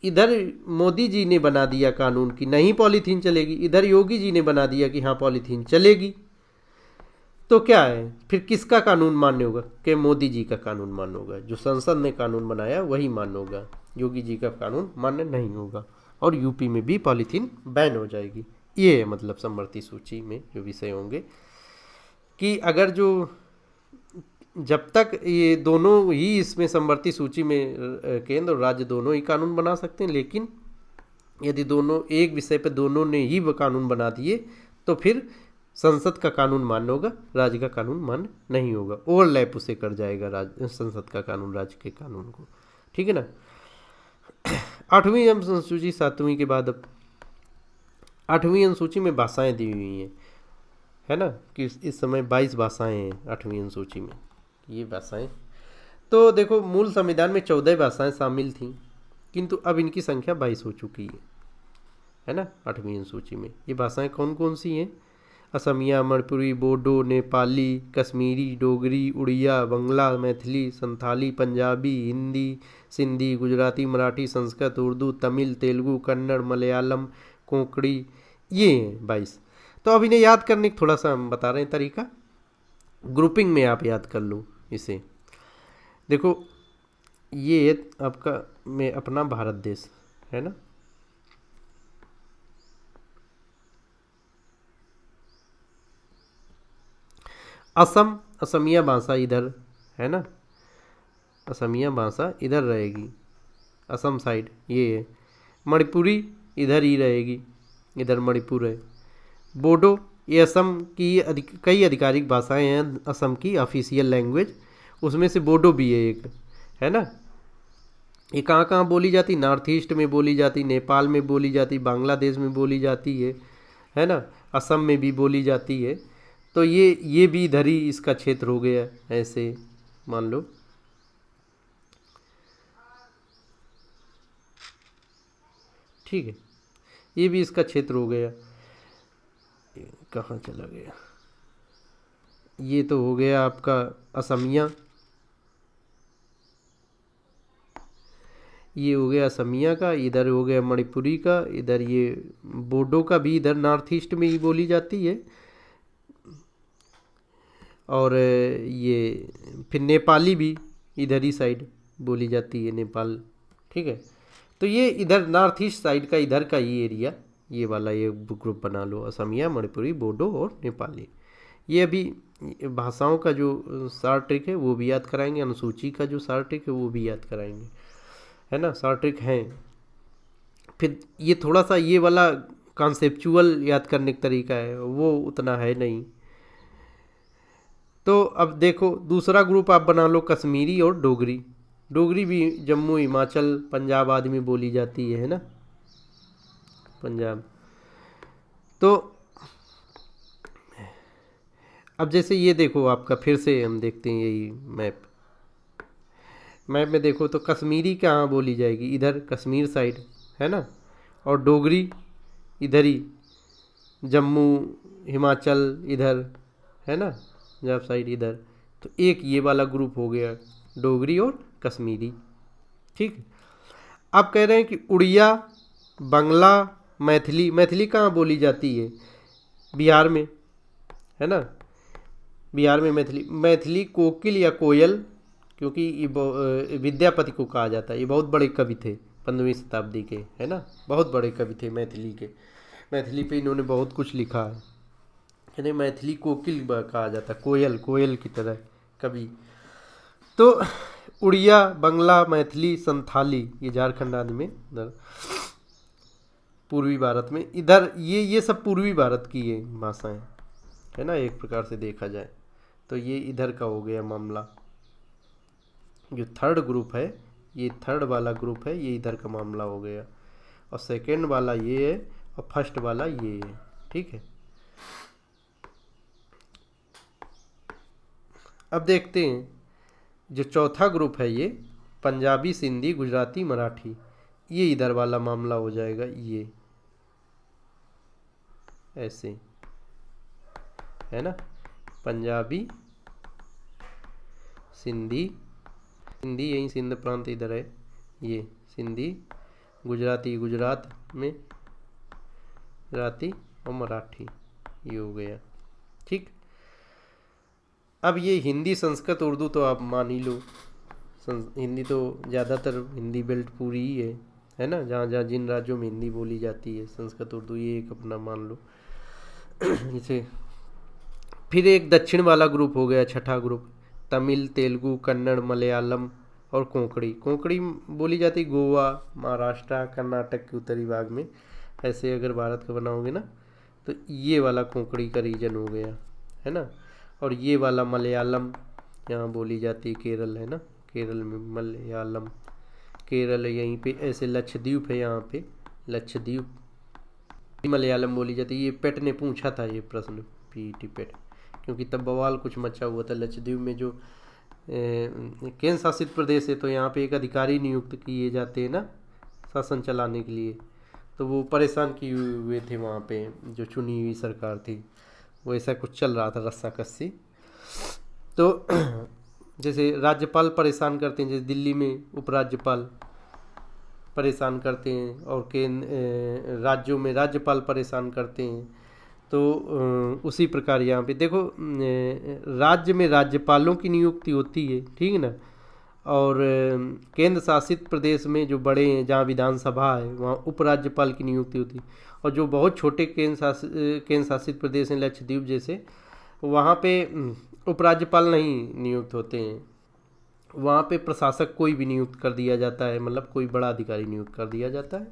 इधर मोदी जी ने बना दिया कानून कि नहीं पॉलीथीन चलेगी, इधर योगी जी ने बना दिया कि हाँ पॉलीथीन चलेगी। तो क्या है फिर, किसका कानून मान्य होगा? कि मोदी जी का कानून मान्य होगा। जो संसद ने कानून बनाया वही मान्य होगा, योगी जी का कानून मान्य नहीं होगा। और यूपी में भी पॉलीथीन बैन हो जाएगी। ये है मतलब समवर्ती सूची में जो विषय होंगे कि अगर जो, जब तक ये दोनों ही इसमें समवर्ती सूची में केंद्र और राज्य दोनों ही कानून बना सकते हैं, लेकिन यदि दोनों एक विषय पर दोनों ने ही वो कानून बना दिए तो फिर संसद का कानून मान्य होगा, राज्य का कानून मान्य नहीं होगा। ओवरलैप उसे कर जाएगा राज्य, संसद का कानून राज्य के कानून को। ठीक है ना। 8वीं अनुसूची 7वीं के बाद अब 8वीं अनुसूची में भाषाएं दी हुई हैं, है ना, कि इस समय 22 भाषाएं हैं 8वीं अनुसूची में। ये भाषाएं, तो देखो मूल संविधान में 14 भाषाएं शामिल थीं, किंतु अब इनकी संख्या 22 हो चुकी है ना 8वीं अनुसूची में। ये भाषाएं कौन कौन सी हैं? असमिया, मणिपुरी, बोडो, नेपाली, कश्मीरी, डोगरी, उड़िया, बंगला, मैथिली, संथाली, पंजाबी, हिंदी, सिंधी, गुजराती, मराठी, संस्कृत, उर्दू, तमिल, तेलुगु, कन्नड़, मलयालम, कोंकणी, ये हैं 22। तो अब इन्हें याद करने का थोड़ा सा हम बता रहे हैं तरीका, ग्रुपिंग में आप याद कर लो इसे। देखो ये आपका में अपना भारत देश है ना, असम, असमिया भाषा इधर है ना, असमिया भाषा इधर रहेगी, असम साइड ये है। मणिपुरी इधर ही रहेगी, इधर मणिपुर है। बोडो, ये असम की कई आधिकारिक भाषाएं हैं, असम की ऑफिशियल लैंग्वेज, उसमें से बोडो भी है एक, है ना। ये कहाँ कहाँ बोली जाती? नॉर्थ ईस्ट में बोली जाती, नेपाल में बोली जाती, बांग्लादेश में बोली जाती है ना, असम में भी बोली जाती है। तो ये भी इधर ही इसका क्षेत्र हो गया, ऐसे मान लो। ठीक है, ये भी इसका क्षेत्र हो गया। कहाँ चला गया, ये तो हो गया आपका असमिया, ये हो गया असमिया का, इधर हो गया मणिपुरी का, इधर ये बोडो का भी इधर नॉर्थ ईस्ट में ही बोली जाती है। और ये फिर नेपाली भी इधर ही साइड बोली जाती है, नेपाल। ठीक है, तो ये इधर नॉर्थ ईस्ट साइड का इधर का ये एरिया, ये वाला ये ग्रुप बना लो, असमिया, मणिपुरी, बोडो और नेपाली। ये अभी भाषाओं का जो शार्ट ट्रिक है वो भी याद कराएंगे, अनुसूची का जो शार्ट ट्रिक है वो भी याद कराएंगे, है ना, शार्ट ट्रिक हैं। फिर ये थोड़ा सा ये वाला कॉन्सेप्चुअल याद करने का तरीका है, वो उतना है नहीं। तो अब देखो दूसरा ग्रुप आप बना लो कश्मीरी और डोगरी। डोगरी भी जम्मू, हिमाचल, पंजाब आदि में बोली जाती है ना, पंजाब। तो अब जैसे ये देखो आपका, फिर से हम देखते हैं यही मैप में देखो तो कश्मीरी कहाँ बोली जाएगी, इधर कश्मीर साइड, है ना, और डोगरी इधर ही जम्मू, हिमाचल इधर, है ना, पंजाब साइड इधर। तो एक ये वाला ग्रुप हो गया, डोगरी और कश्मीरी। ठीक, अब कह रहे हैं कि उड़िया, बंगला, मैथिली। मैथिली कहाँ बोली जाती है, बिहार में, है ना, बिहार में मैथिली। मैथिली कोकिल या कोयल, क्योंकि ये विद्यापति को कहा जाता है, ये बहुत बड़े कवि थे 15वीं शताब्दी के, है ना, बहुत बड़े कवि थे मैथिली के। मैथिली पे इन्होंने बहुत कुछ लिखा है, यानी मैथिली कोकिल कहा जाता है, कोयल, कोयल की तरह कवि। तो उड़िया, बंगला, मैथिली, संथाली, ये झारखंड आदि में, इधर पूर्वी भारत में, इधर ये सब पूर्वी भारत की ये भाषाएं, है ना, एक प्रकार से देखा जाए तो ये इधर का हो गया मामला। जो थर्ड ग्रुप है, ये थर्ड वाला ग्रुप है, ये इधर का मामला हो गया, और सेकंड वाला ये है, और फर्स्ट वाला ये है। ठीक है, अब देखते हैं जो चौथा ग्रुप है, ये पंजाबी, सिंधी, गुजराती, मराठी, ये इधर वाला मामला हो जाएगा, ये ऐसे, है ना, पंजाबी, सिंधी, सिंधी यही सिंध प्रांत इधर है, ये सिंधी, गुजराती गुजरात में, गुजराती और मराठी, ये हो गया। ठीक, अब ये हिंदी, संस्कृत, उर्दू तो आप मान ही लो, हिंदी तो ज़्यादातर हिंदी बेल्ट पूरी ही है ना, जहाँ जहाँ जिन राज्यों में हिंदी बोली जाती है, संस्कृत, उर्दू ये एक अपना मान लो। इसे फिर एक दक्षिण वाला ग्रुप हो गया, छठा ग्रुप, तमिल, तेलुगु, कन्नड़, मलयालम और कोंकणी। कोंकणी बोली जाती गोवा, महाराष्ट्र, कर्नाटक के उत्तरी भाग में। ऐसे अगर भारत का बनाओगे ना तो ये वाला कोंकणी का रीजन हो गया, है ना। और ये वाला मलयालम यहाँ बोली जाती है, केरल, है ना, केरल में मलयालम, केरल है यहीं पे। ऐसे लक्षद्वीप है, यहाँ पे लक्षद्वीप मलयालम बोली जाती है। ये पेट ने पूछा था ये प्रश्न, पीटी पेट, क्योंकि तब बवाल कुछ मचा हुआ था। लक्षद्वीप में जो केंद्र शासित प्रदेश है, तो यहाँ पे एक अधिकारी नियुक्त किए जाते हैं ना शासन चलाने के लिए, तो वो परेशान किए हुए थे वहाँ पे जो चुनी हुई सरकार थी, वो ऐसा कुछ चल रहा था रस्साकस्सी। तो जैसे राज्यपाल परेशान करते हैं, जैसे दिल्ली में उपराज्यपाल परेशान करते हैं, और केंद्र राज्यों में राज्यपाल परेशान करते हैं, तो उसी प्रकार यहाँ पे देखो राज्य में राज्यपालों की नियुक्ति होती है, ठीक है ना। और केंद्र शासित प्रदेश में जो बड़े हैं, जहाँ विधानसभा है, वहाँ उपराज्यपाल की नियुक्ति होती है। और जो बहुत छोटे केंद्र शासित प्रदेश हैं, लक्षद्वीप जैसे, वहाँ पे उपराज्यपाल नहीं नियुक्त होते हैं, वहाँ पे प्रशासक कोई भी नियुक्त कर दिया जाता है, मतलब कोई बड़ा अधिकारी नियुक्त कर दिया जाता है,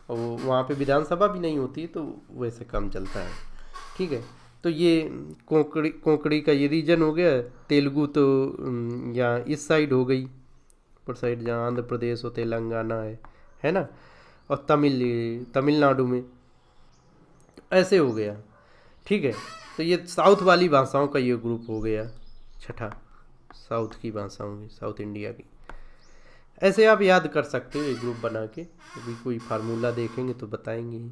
और वहाँ पे विधानसभा भी नहीं होती, तो वैसे काम चलता है। ठीक है, तो ये कोंकणी का ये रीजन हो गया। तेलुगु तो यहाँ इस साइड हो गई, ऊपर साइड जहाँ आंध्र प्रदेश और तेलंगाना है ना। और तमिलनाडु में ऐसे हो गया। ठीक है, तो ये साउथ वाली भाषाओं का ये ग्रुप हो गया छठा, साउथ की भाषाओं की, साउथ इंडिया की। ऐसे आप याद कर सकते हो एक ग्रुप बना के, अभी कोई फार्मूला देखेंगे तो बताएंगे ही।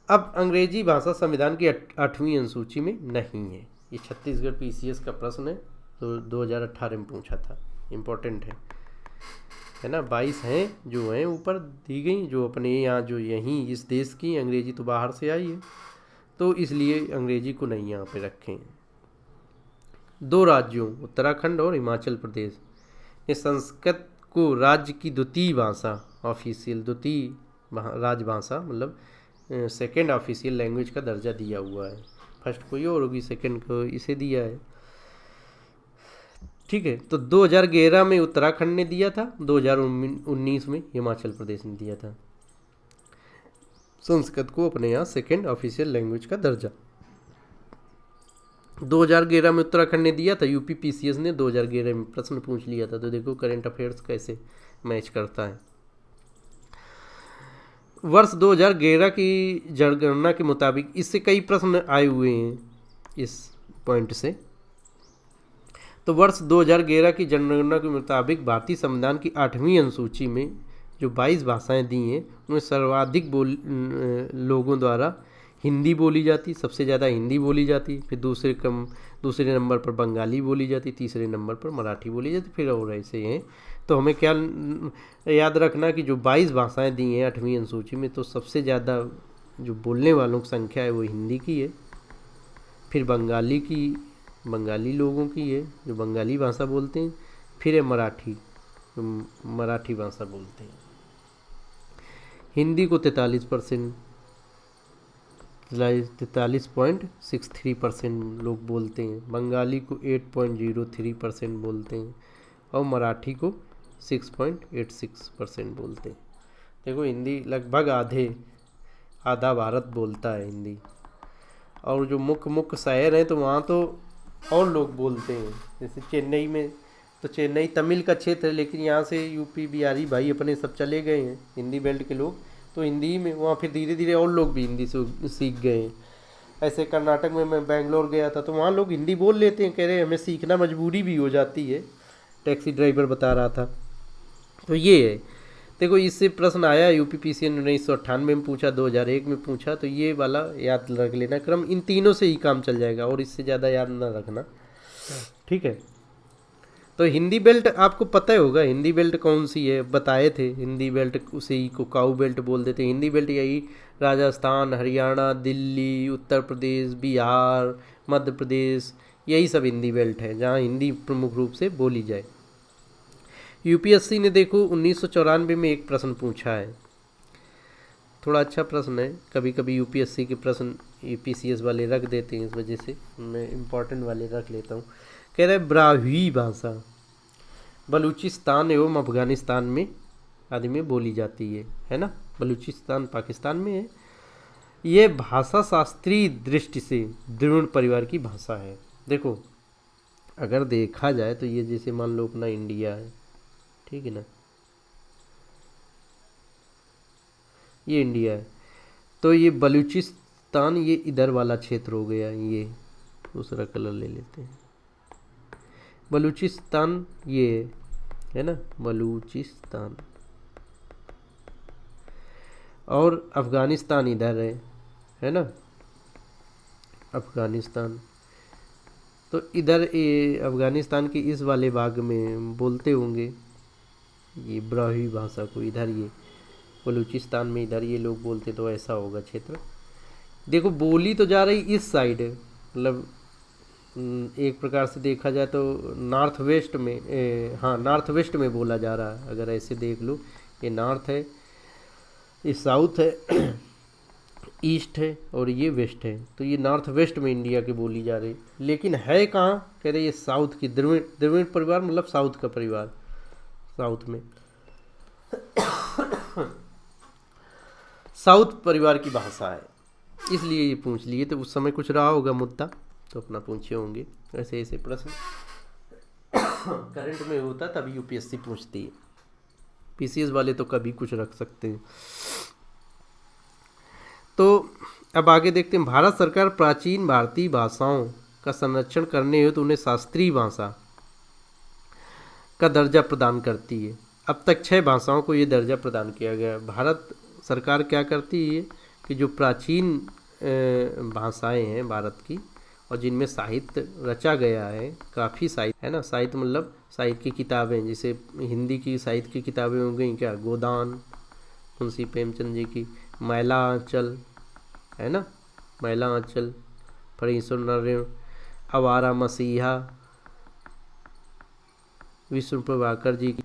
अब अंग्रेजी भाषा संविधान की 8वीं अनुसूची में नहीं है। ये छत्तीसगढ़ पीसीएस का प्रश्न है, तो 2018 में पूछा था, इम्पोर्टेंट है ना। 22 हैं जो हैं ऊपर दी गई, जो अपने यहाँ जो यहीं इस देश की, अंग्रेजी तो बाहर से आई है, तो इसलिए अंग्रेजी को नहीं यहाँ पे रखें। 2 राज्यों उत्तराखंड और हिमाचल प्रदेश ने संस्कृत को राज्य की द्वितीय भाषा, ऑफिशियल द्वितीय राजभाषा मतलब सेकेंड ऑफिशियल लैंग्वेज का दर्जा दिया हुआ है। फर्स्ट कोई और होगी, सेकेंड को इसे दिया है, ठीक है। तो 2011 में उत्तराखंड ने दिया था, 2019 में हिमाचल प्रदेश ने दिया था संस्कृत को अपने यहाँ सेकेंड ऑफिशियल लैंग्वेज का दर्जा। 2011 में उत्तराखंड ने दिया था, यूपी पीसीएस ने 2011 में प्रश्न पूछ लिया था। तो देखो करंट अफेयर्स कैसे मैच करता है। वर्ष 2011 की जनगणना के मुताबिक, इससे कई प्रश्न आए हुए हैं इस पॉइंट से। तो वर्ष 2011 की जनगणना के मुताबिक भारतीय संविधान की 8वीं अनुसूची में जो 22 भाषाएं दी हैं, उनमें सर्वाधिक लोगों द्वारा हिंदी बोली जाती, सबसे ज़्यादा हिंदी बोली जाती, फिर दूसरे नंबर पर बंगाली बोली जाती, तीसरे नंबर पर मराठी बोली जाती, फिर और ऐसे हैं। तो हमें क्या याद रखना कि जो 22 भाषाएं दी हैं 8वीं अनुसूची में, तो सबसे ज़्यादा जो बोलने वालों की संख्या है वो हिंदी की है, फिर बंगाली लोगों की है जो बंगाली भाषा बोलते हैं, फिर है मराठी भाषा बोलते हैं। हिंदी को 43.63% लोग बोलते हैं, बंगाली को 8.03% बोलते हैं और मराठी को 6.86% बोलते हैं। देखो हिंदी लगभग आधा भारत बोलता है हिंदी। और जो मुख्य शहर हैं तो वहाँ तो और लोग बोलते हैं, जैसे चेन्नई में, तो चेन्नई तमिल का क्षेत्र है, लेकिन यहाँ से यूपी बिहारी भाई अपने सब चले गए हैं हिंदी बेल्ट के लोग, तो हिंदी में वहाँ फिर धीरे धीरे और लोग भी हिंदी से सीख गए हैं। ऐसे कर्नाटक में मैं बेंगलोर गया था, तो वहाँ लोग हिंदी बोल लेते हैं, कह रहे हमें सीखना मजबूरी भी हो जाती है, टैक्सी ड्राइवर बता रहा था। तो ये है, देखो इससे प्रश्न आया यूपी पीसीएस ने 1998 में पूछा, 2001 में पूछा, तो ये वाला याद रख लेना क्रम, इन तीनों से ही काम चल जाएगा और इससे ज़्यादा याद ना रखना, ठीक है। तो हिंदी बेल्ट आपको पता ही होगा, हिंदी बेल्ट कौन सी है, बताए थे। हिंदी बेल्ट उसे ही को काऊ बेल्ट बोल देते हैं। हिंदी बेल्ट यही राजस्थान, हरियाणा, दिल्ली, उत्तर प्रदेश, बिहार, मध्य प्रदेश, यही सब हिंदी बेल्ट है जहाँ हिंदी प्रमुख रूप से बोली जाए। यूपीएससी ने देखो 1994 में एक प्रश्न पूछा है, थोड़ा अच्छा प्रश्न है। कभी कभी यूपीएससी के प्रश्न यूपीसीएस वाले रख देते हैं, इस वजह से मैं इम्पोर्टेंट वाले रख लेता हूँ। कह रहे ब्राह्वी भाषा बलूचिस्तान एवं अफगानिस्तान में आदि में बोली जाती है ना। बलूचिस्तान पाकिस्तान में है। ये भाषा शास्त्रीय दृष्टि से द्रविड़ परिवार की भाषा है। देखो अगर देखा जाए तो ये जैसे मान लो अपना इंडिया है, ठीक है ना, ये इंडिया है, तो ये बलूचिस्तान ये इधर वाला क्षेत्र हो गया। ये दूसरा कलर ले लेते हैं, बलूचिस्तान ये है ना, बलूचिस्तान, और अफ़गानिस्तान इधर है ना, अफ़गानिस्तान। तो इधर ये अफ़गानिस्तान के इस वाले भाग में बोलते होंगे ये ब्राह्वी भाषा को, इधर ये बलूचिस्तान में इधर ये लोग बोलते, तो ऐसा होगा क्षेत्र। देखो बोली तो जा रही इस साइड, मतलब एक प्रकार से देखा जाए तो नॉर्थ वेस्ट में, हाँ नॉर्थ वेस्ट में बोला जा रहा है। अगर ऐसे देख लो, ये नॉर्थ है, ये साउथ है, ईस्ट है और ये वेस्ट है, तो ये नॉर्थ वेस्ट में इंडिया की बोली जा रही। लेकिन है कहाँ, कह रहे ये साउथ की द्रविड़ परिवार, मतलब साउथ का परिवार, साउथ में साउथ परिवार की भाषा है, इसलिए ये पूछ लिए। तो उस समय कुछ रहा होगा मुद्दा, तो अपना पूछे होंगे। ऐसे ऐसे प्रश्न करंट में होता तभी यूपीएससी पूछती है, पीसीएस वाले तो कभी कुछ रख सकते हैं। तो अब आगे देखते हैं। भारत सरकार प्राचीन भारतीय भाषाओं का संरक्षण करने हेतु तो उन्हें शास्त्रीय भाषा का दर्जा प्रदान करती है। अब तक 6 भाषाओं को ये दर्जा प्रदान किया गया है। भारत सरकार क्या करती है कि जो प्राचीन भाषाएं हैं भारत की और जिनमें साहित्य रचा गया है, काफ़ी साहित्य है ना, साहित्य मतलब साहित्य की किताबें, जैसे हिंदी की साहित्य की किताबें हो गई क्या, गोदान मुंशी प्रेमचंद जी की, मैला आंचल है ना, मैला आंचल फणीश्वर नारायण, आवारा मसीहा विष्णु प्रभाकर जी की,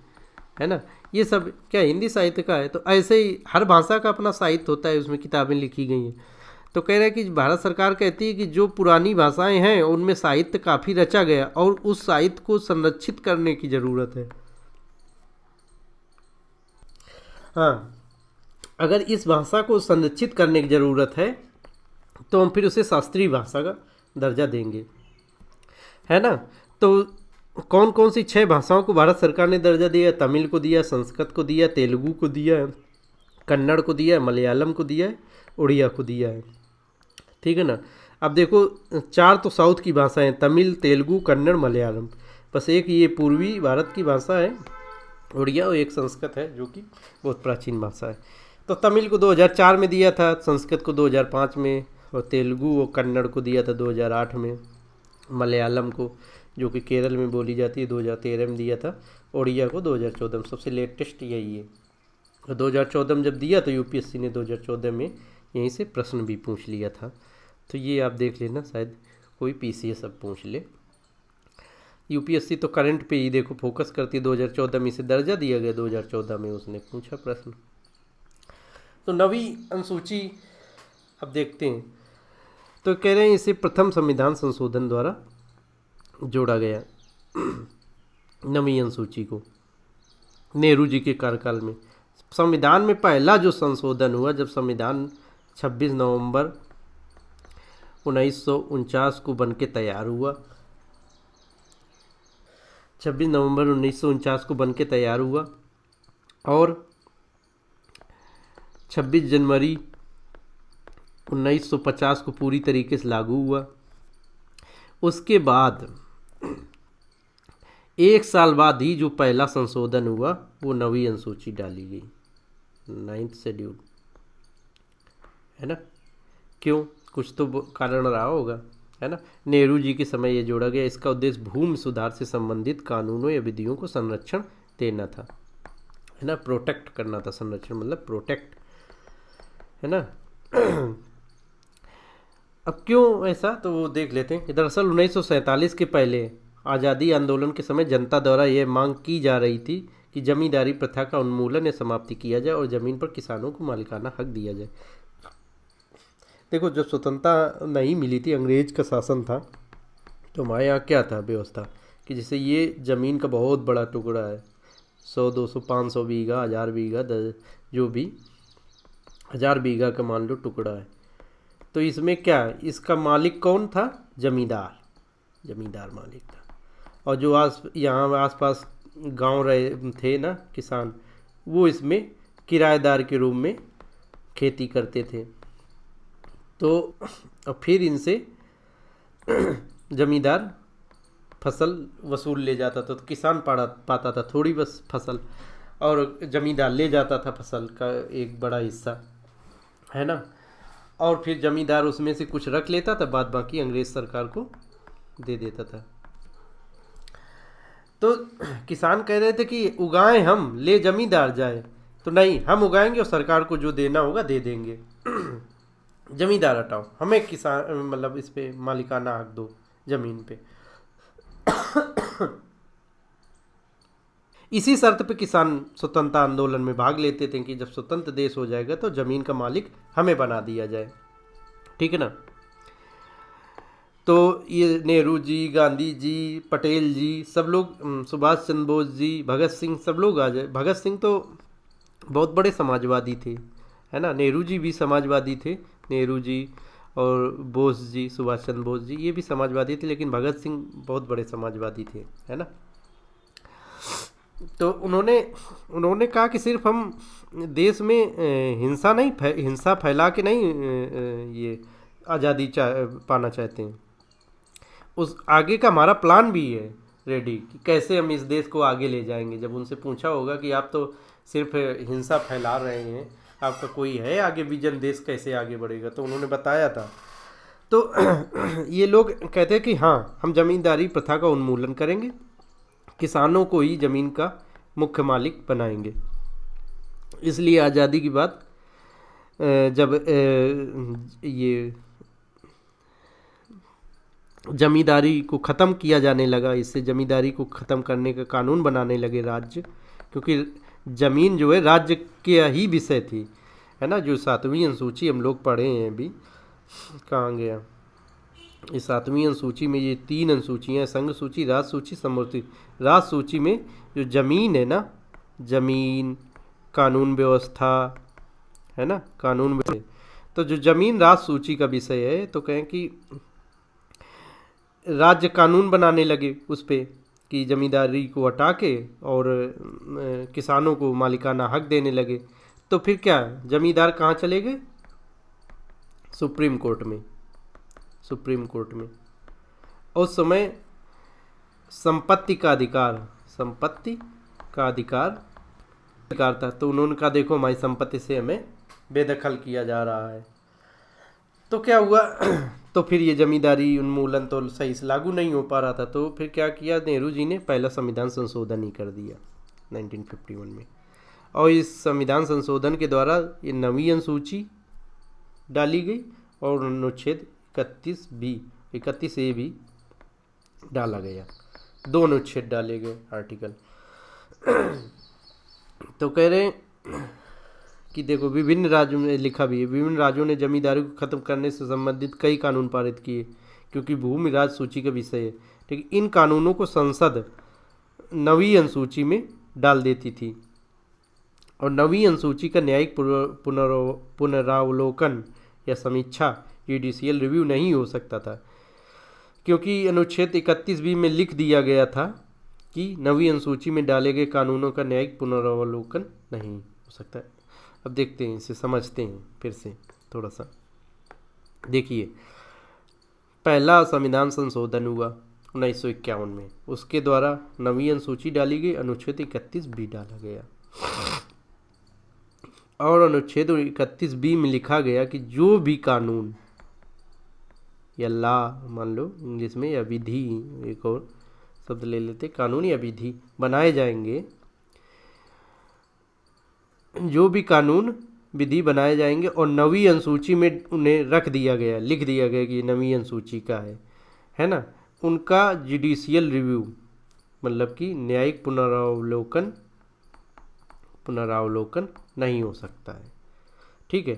है ना, ये सब क्या हिंदी साहित्य का है। तो ऐसे ही हर भाषा का अपना साहित्य होता है, उसमें किताबें लिखी गई हैं। तो कह रहा है कि भारत सरकार कहती है कि जो पुरानी भाषाएं हैं उनमें साहित्य काफ़ी रचा गया और उस साहित्य को संरक्षित करने की ज़रूरत है। हाँ, अगर इस भाषा को संरक्षित करने की ज़रूरत है तो हम फिर उसे शास्त्रीय भाषा का दर्जा देंगे, है ना। तो कौन कौन सी 6 भाषाओं को भारत सरकार ने दर्जा दिया? तमिल को दिया, संस्कृत को दिया, तेलुगु को दिया है, कन्नड़ को दिया है, मलयालम को दिया है, उड़िया को दिया है, ठीक है ना। अब देखो 4 तो साउथ की भाषा हैं, तमिल, तेलुगु, कन्नड़, मलयालम। बस एक ये पूर्वी भारत की भाषा है उड़िया, और एक संस्कृत है जो कि बहुत प्राचीन भाषा है। तो तमिल को 2004 में दिया था, संस्कृत को 2005 में, और तेलुगु और कन्नड़ को दिया था 2008 में, मलयालम को जो कि केरल में बोली जाती है 2013 में दिया था, उड़िया को 2014 में। सबसे लेटेस्ट यही है। तो 2014 में जब दिया तो यूपीएससी ने 2014 में यहीं से प्रश्न भी पूछ लिया था। तो ये आप देख लेना, शायद कोई पीसीएस अब पूछ ले। यूपीएससी तो करंट पे ही देखो फोकस करती है। 2014 में इसे दर्जा दिया गया, 2014 में उसने पूछा प्रश्न। तो नवी अनुसूची अब देखते हैं। तो कह रहे हैं इसे प्रथम संविधान संशोधन द्वारा जोड़ा गया नवी अनुसूची को नेहरू जी के कार्यकाल में। संविधान में पहला जो संशोधन हुआ जब संविधान 26 नवंबर 1949 को बनके तैयार हुआ, 26 नवंबर 1949 को बनके तैयार हुआ और 26 जनवरी 1950 को पूरी तरीके से लागू हुआ। उसके बाद 1 साल बाद ही जो पहला संशोधन हुआ वो नवी अनुसूची डाली गई, 9th शेड्यूल, है ना। क्यों, कुछ तो कारण रहा होगा, है ना। नेहरू जी के समय ये जोड़ा गया। इसका उद्देश्य भूमि सुधार से संबंधित कानूनों या विधियों को संरक्षण देना था, है ना, प्रोटेक्ट करना था। संरक्षण मतलब प्रोटेक्ट, है ना। अब क्यों ऐसा, तो वो देख लेते हैं। दरअसल 1947 के पहले आज़ादी आंदोलन के समय जनता द्वारा यह मांग की जा रही थी कि जमींदारी प्रथा का उन्मूलन या समाप्ति किया जाए और ज़मीन पर किसानों को मालिकाना हक दिया जाए। देखो जब स्वतंत्रता नहीं मिली थी, अंग्रेज का शासन था, तो हमारे यहाँ क्या था व्यवस्था कि जैसे ये ज़मीन का बहुत बड़ा टुकड़ा है, 100, 200, 500 बीघा, 1000 बीघा, जो भी 1000 बीघा का मान लो टुकड़ा है, तो इसमें क्या, इसका मालिक कौन था? जमींदार, जमींदार मालिक था। और जो यहाँ आसपास गांव रहे थे ना किसान, वो इसमें किराएदार के रूप में खेती करते थे। तो और फिर इनसे जमींदार फसल वसूल ले जाता था, तो किसान पाता था थोड़ी बस फसल, और जमींदार ले जाता था फसल का एक बड़ा हिस्सा, है ना। और फिर जमींदार उसमें से कुछ रख लेता था, बाद बाकी अंग्रेज सरकार को दे देता था। तो किसान कह रहे थे कि उगाएं हम, ले जमींदार जाए, तो नहीं, हम उगाएंगे और सरकार को जो देना होगा दे देंगे। जमींदार हटाओ, हमें किसान मतलब इस पे मालिकाना हक दो जमीन पे। इसी शर्त पे किसान स्वतंत्रता आंदोलन में भाग लेते थे कि जब स्वतंत्र देश हो जाएगा तो जमीन का मालिक हमें बना दिया जाए, ठीक है ना। तो ये नेहरू जी, गांधी जी, पटेल जी, सब लोग, सुभाष चंद्र बोस जी, भगत सिंह, सब लोग आ जाए। भगत सिंह तो बहुत बड़े समाजवादी थे, है ना। नेहरू जी भी समाजवादी थे, नेहरू जी और बोस जी, सुभाष चंद्र बोस जी, ये भी समाजवादी थे, लेकिन भगत सिंह बहुत बड़े समाजवादी थे, है ना। तो उन्होंने कहा कि सिर्फ हम देश में हिंसा फैला के नहीं ये आज़ादी पाना चाहते हैं, उस आगे का हमारा प्लान भी है। रेडी कि कैसे हम इस देश को आगे ले जाएंगे। जब उनसे पूछा होगा कि आप तो सिर्फ हिंसा फैला रहे हैं, आपका कोई है आगे विजन, देश कैसे आगे बढ़ेगा, तो उन्होंने बताया था। तो ये लोग कहते हैं कि हाँ, हम जमींदारी प्रथा का उन्मूलन करेंगे, किसानों को ही ज़मीन का मुख्य मालिक बनाएंगे। इसलिए आज़ादी की बात जब ये जमींदारी को ख़त्म किया जाने लगा, इससे जमींदारी को ख़त्म करने का कानून बनाने लगे राज्य, क्योंकि ज़मीन जो है राज्य के ही विषय थी, है ना। जो 7वीं अनुसूची हम लोग पढ़े हैं अभी, कहाँ गया, इस 7वीं अनुसूची में ये 3 अनुसूचियाँ, संघ सूची, राज सूची, समवर्ती। राज सूची में जो ज़मीन है ना, ज़मीन, कानून व्यवस्था, है ना, कानून व्यवस्था, तो जो ज़मीन राज सूची का विषय है, तो कहें कि राज्य कानून बनाने लगे उस पे कि जमींदारी को हटा के और किसानों को मालिकाना हक देने लगे। तो फिर क्या, जमींदार कहाँ चले गए, सुप्रीम कोर्ट में। सुप्रीम कोर्ट में उस समय संपत्ति का अधिकार, संपत्ति का अधिकार था, तो उन्होंने कहा देखो हमारी संपत्ति से हमें बेदखल किया जा रहा है। तो क्या हुआ तो फिर ये जमींदारी उन्मूलन तो सही से लागू नहीं हो पा रहा था, तो फिर क्या किया, नेहरू जी ने पहला संविधान संशोधन ही कर दिया 1951 में। और इस संविधान संशोधन के द्वारा ये 9वीं अनुसूची डाली गई और अनुच्छेद 31A भी डाला गया, 2 अनुच्छेद डाले गए, आर्टिकल। तो कह रहे हैं कि देखो विभिन्न राज्यों में लिखा भी है, विभिन्न राज्यों ने जमींदारी को खत्म करने से संबंधित कई कानून पारित किए, क्योंकि भूमि राज सूची का विषय है। ठीक, इन कानूनों को संसद 9वीं अनुसूची में डाल देती थी, और 9वीं अनुसूची का न्यायिक पुनरावलोकन या समीक्षा, जुडिशियल रिव्यू नहीं हो सकता था, क्योंकि अनुच्छेद 31B में लिख दिया गया था कि 9वीं अनुसूची में डाले गए कानूनों का न्यायिक पुनरावलोकन नहीं हो सकता। अब देखते हैं, इसे समझते हैं फिर से थोड़ा सा। देखिए, पहला संविधान संशोधन हुआ 1951 में, उसके द्वारा 9वीं अनुसूची डाली गई, अनुच्छेद 31B डाला गया, और अनुच्छेद 31B में लिखा गया कि जो भी कानून या लॉ, मान लो इंग्लिश में, या विधि, एक और शब्द ले लेते, कानून या विधि बनाए जाएंगे, जो भी कानून विधि बनाए जाएंगे और 9वीं अनुसूची में उन्हें रख दिया गया, लिख दिया गया कि 9वीं अनुसूची का है ना, उनका जुडिशियल रिव्यू, मतलब कि न्यायिक पुनरावलोकन नहीं हो सकता है। ठीक है,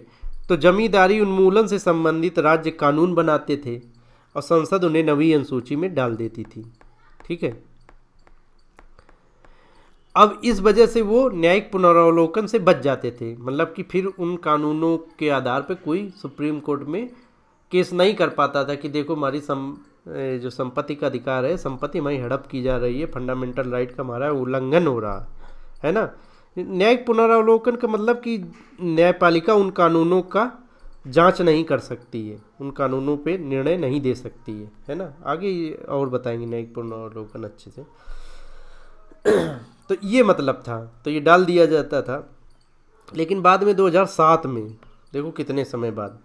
तो जमींदारी उन्मूलन से संबंधित राज्य कानून बनाते थे और संसद उन्हें 9वीं अनुसूची में डाल देती थी। ठीक है, अब इस वजह से वो न्यायिक पुनरावलोकन से बच जाते थे, मतलब कि फिर उन कानूनों के आधार पर कोई सुप्रीम कोर्ट में केस नहीं कर पाता था कि देखो हमारी जो संपत्ति का अधिकार है, संपत्ति हमारी हड़प की जा रही है, फंडामेंटल राइट का हमारा उल्लंघन हो रहा है ना। न्यायिक पुनरावलोकन का मतलब कि न्यायपालिका उन कानूनों का जांच नहीं कर सकती है, उन कानूनों पे निर्णय नहीं दे सकती है ना। आगे और बताएंगे न्यायिक पुनरावलोकन अच्छे से। तो ये मतलब था, तो ये डाल दिया जाता था। लेकिन बाद में 2007 में, देखो कितने समय बाद,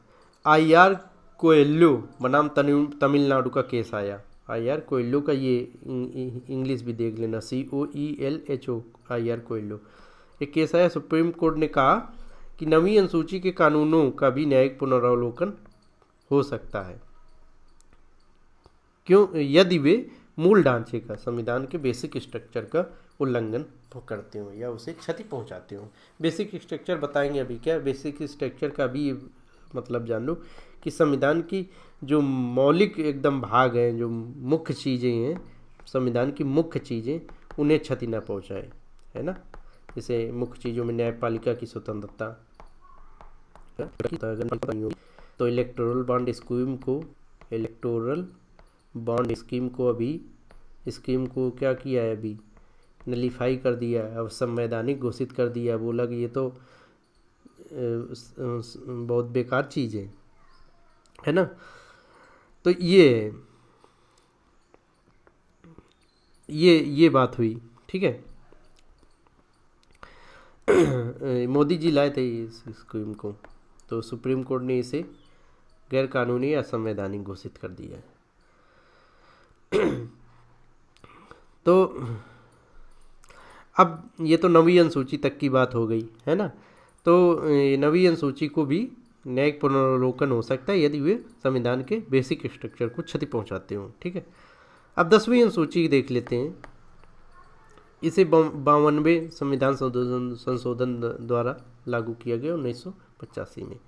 IR कोएल्हो बनाम तमिलनाडु का केस आया। IR कोएल्हो का, ये इंग्लिश भी देख लेना, COELHO, IR कोएल्हो, एक केस आया। सुप्रीम कोर्ट ने कहा कि 9वीं अनुसूची के कानूनों का भी न्यायिक पुनरावलोकन हो सकता है, क्यों, यदि वे मूल ढांचे का, संविधान के बेसिक स्ट्रक्चर का उल्लंघन करते हो या उसे क्षति पहुंचाते हो। बेसिक स्ट्रक्चर बताएंगे अभी, क्या बेसिक स्ट्रक्चर का भी मतलब जान लो कि संविधान की जो मौलिक एकदम भाग हैं, जो मुख्य चीज़ें हैं, संविधान की मुख्य चीज़ें, उन्हें क्षति न पहुंचाए, है ना। जैसे मुख्य चीज़ों में न्यायपालिका की स्वतंत्रता, तो इलेक्टोरल बॉन्ड स्कीम को अभी क्या किया है, अभी नलीफाई कर दिया, अब संवैधानिक घोषित कर दिया, बोला कि ये तो बहुत बेकार चीज़ है ना। तो ये बात हुई, ठीक है। मोदी जी लाए थे इस स्कीम को, तो सुप्रीम कोर्ट ने इसे गैर कानूनी असंवैधानिक घोषित कर दिया है। तो अब ये तो नवीं अनुसूची तक की बात हो गई है ना। तो नवीं अनुसूची को भी न्यायिक पुनरावलोकन हो सकता है यदि वे संविधान के बेसिक स्ट्रक्चर को क्षति पहुंचाते हों, ठीक है। अब 10वीं अनुसूची देख लेते हैं। इसे 52वें संविधान संशोधन द्वारा लागू किया गया 1985 में।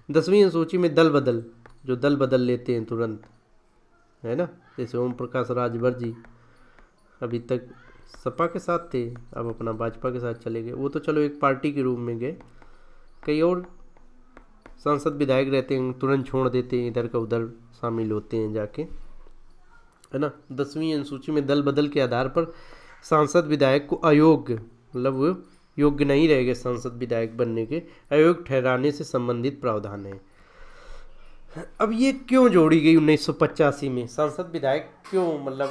10वीं अनुसूची में दल बदल, जो दल बदल लेते हैं तुरंत, है ना, जैसे ओम प्रकाश राजभर जी अभी तक सपा के साथ थे, अब अपना भाजपा के साथ चले गए। वो तो चलो एक पार्टी के रूप में गए, कई और सांसद विधायक रहते हैं तुरंत छोड़ देते हैं, इधर का उधर शामिल होते हैं जाके, है ना। 10वीं अनुसूची में दल बदल के आधार पर सांसद विधायक को अयोग्य, मतलब वो योग्य नहीं रहेंगे सांसद विधायक बनने के, अयोग्य ठहराने से संबंधित प्रावधान है। अब ये क्यों जोड़ी गई 1985 में? सांसद विधायक क्यों मतलब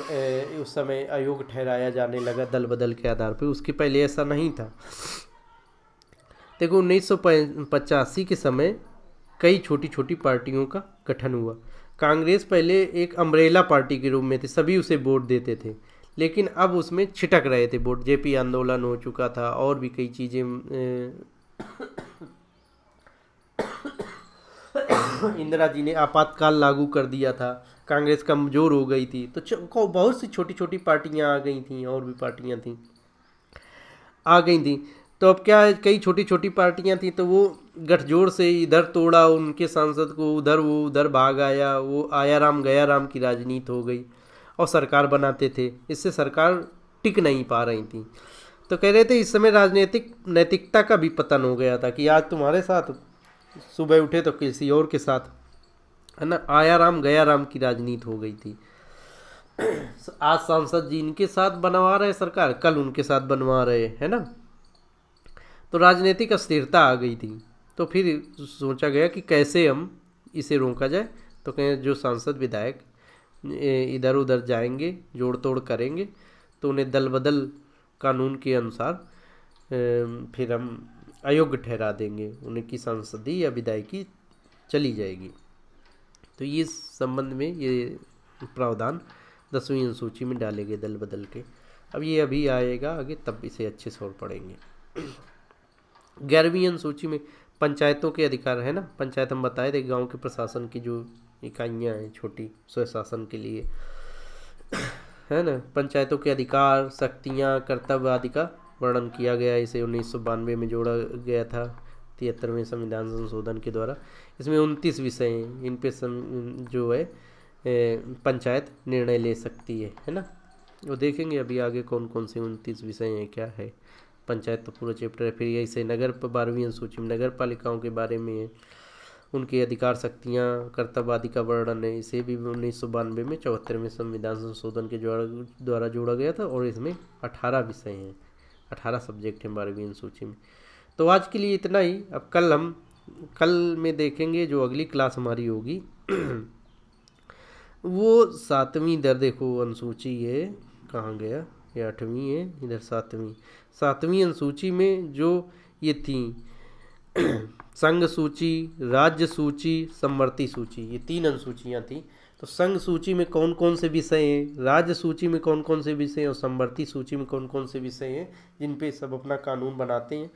उस समय अयोग्य ठहराया जाने लगा दल बदल के आधार पर? उसके पहले ऐसा नहीं था। देखो 1985 के समय कई छोटी छोटी पार्टियों का गठन हुआ। कांग्रेस पहले एक अम्ब्रेला पार्टी के रूप में थी, सभी उसे वोट देते थे, लेकिन अब उसमें छिटक रहे थे वोट। जेपी आंदोलन हो चुका था और भी कई चीज़ें, इंदिरा जी ने आपातकाल लागू कर दिया था, कांग्रेस कमजोर हो गई थी, तो बहुत सी छोटी छोटी पार्टियां आ गई थी, और भी पार्टियां थी आ गई थी। तो अब क्या है, कई छोटी छोटी पार्टियां थी, तो वो गठजोड़ से इधर तोड़ा उनके सांसद को, उधर वो उधर भाग आया, वो आया राम गया राम की राजनीति हो गई और सरकार बनाते थे। इससे सरकार टिक नहीं पा रही थी। तो कह रहे थे इस समय राजनीतिक नैतिकता का भी पतन हो गया था कि आज तुम्हारे साथ, सुबह उठे तो किसी और के साथ, है ना, आया राम गया राम की राजनीति हो गई थी। आज सांसद जी इनके साथ बनवा रहे सरकार, कल उनके साथ बनवा रहे, है ना। तो राजनीतिक अस्थिरता आ गई थी। तो फिर सोचा गया कि कैसे हम इसे रोका जाए। तो कहें जो सांसद विधायक इधर उधर जाएंगे, जोड़ तोड़ करेंगे, तो उन्हें दल बदल कानून के अनुसार फिर हम अयोग्य ठहरा देंगे, उन्हें की सांसदी या विधायकी चली जाएगी। तो ये संबंध में ये प्रावधान 10वीं अनुसूची में डाले गए दल बदल के। अब ये अभी आएगा आगे, तब इसे अच्छे से और पढ़ेंगे। 11वीं अनुसूची में पंचायतों के अधिकार, है ना। पंचायत हम बताए थे गांव के प्रशासन की जो इकाइयाँ हैं छोटी स्वशासन के लिए, है ना। पंचायतों के अधिकार, शक्तियाँ, कर्तव्य आदि का वर्णन किया गया। इसे 1992 में जोड़ा गया था 73वें संविधान संशोधन के द्वारा। इसमें 29 विषय हैं, इन पे जो है पंचायत निर्णय ले सकती है ना। वो देखेंगे अभी आगे कौन कौन से 29 विषय हैं, क्या है। पंचायत तो पूरा चैप्टर है। फिर यही से नगर 12वीं अनुसूची में नगर पालिकाओं के बारे में है, उनके अधिकार, शक्तियाँ, कर्तव्य आदि का वर्णन है। इसे भी 1992 में 74वें संविधान संशोधन के द्वारा जोड़ा गया था, और इसमें 18 विषय हैं, 18 सब्जेक्ट हैं 12वीं अनुसूची में। तो आज के लिए इतना ही। अब कल में देखेंगे जो अगली क्लास हमारी होगी वो 7वीं, इधर देखो अनुसूची है, कहाँ गया, ये 8वीं है, इधर 7वीं अनुसूची में जो ये थी संघ सूची, राज्य सूची, समवर्ती सूची, ये 3 अनुसूचियाँ थी। तो संघ सूची में कौन कौन से विषय हैं, राज्य सूची में कौन कौन से विषय हैं, और समवर्ती सूची में कौन कौन से विषय हैं जिन पे सब अपना कानून बनाते हैं।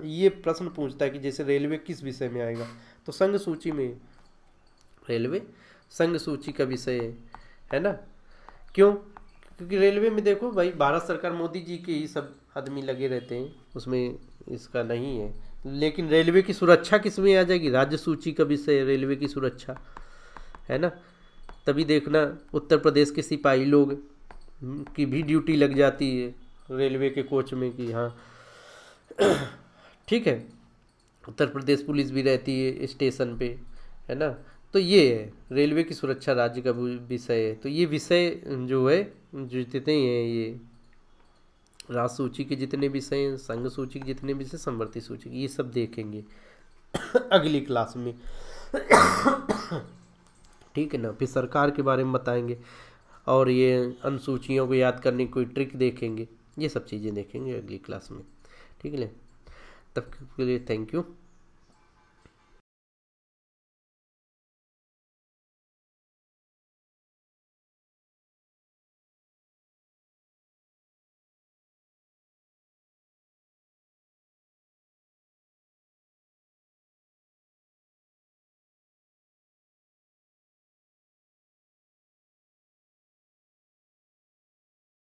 ये प्रश्न पूछता है कि जैसे रेलवे किस विषय में आएगा, तो संघ सूची में रेलवे संघ सूची का विषय है ना। क्यों? क्योंकि रेलवे में देखो भाई, भारत सरकार मोदी जी के ही सब आदमी लगे रहते हैं, उसमें इसका नहीं है। लेकिन रेलवे की सुरक्षा किस में आ जाएगी? राज्य सूची का विषय रेलवे की सुरक्षा, है ना। तभी देखना उत्तर प्रदेश के सिपाही लोग की भी ड्यूटी लग जाती है रेलवे के कोच में कि हाँ ठीक है, उत्तर प्रदेश पुलिस भी रहती है स्टेशन पे, है ना। तो ये है रेलवे की सुरक्षा राज्य का विषय है। तो ये विषय जो है, जो जितने हैं, ये राज्य सूची के जितने विषय हैं, संघ सूची के जितने विषय, समवर्ती सूची के, ये सब देखेंगे अगली क्लास में। ठीक है ना। फिर सरकार के बारे में बताएंगे, और ये अनुसूचियों को याद करने की कोई ट्रिक देखेंगे। ये सब चीज़ें देखेंगे अगली क्लास में। ठीक है, तब के लिए थैंक यू।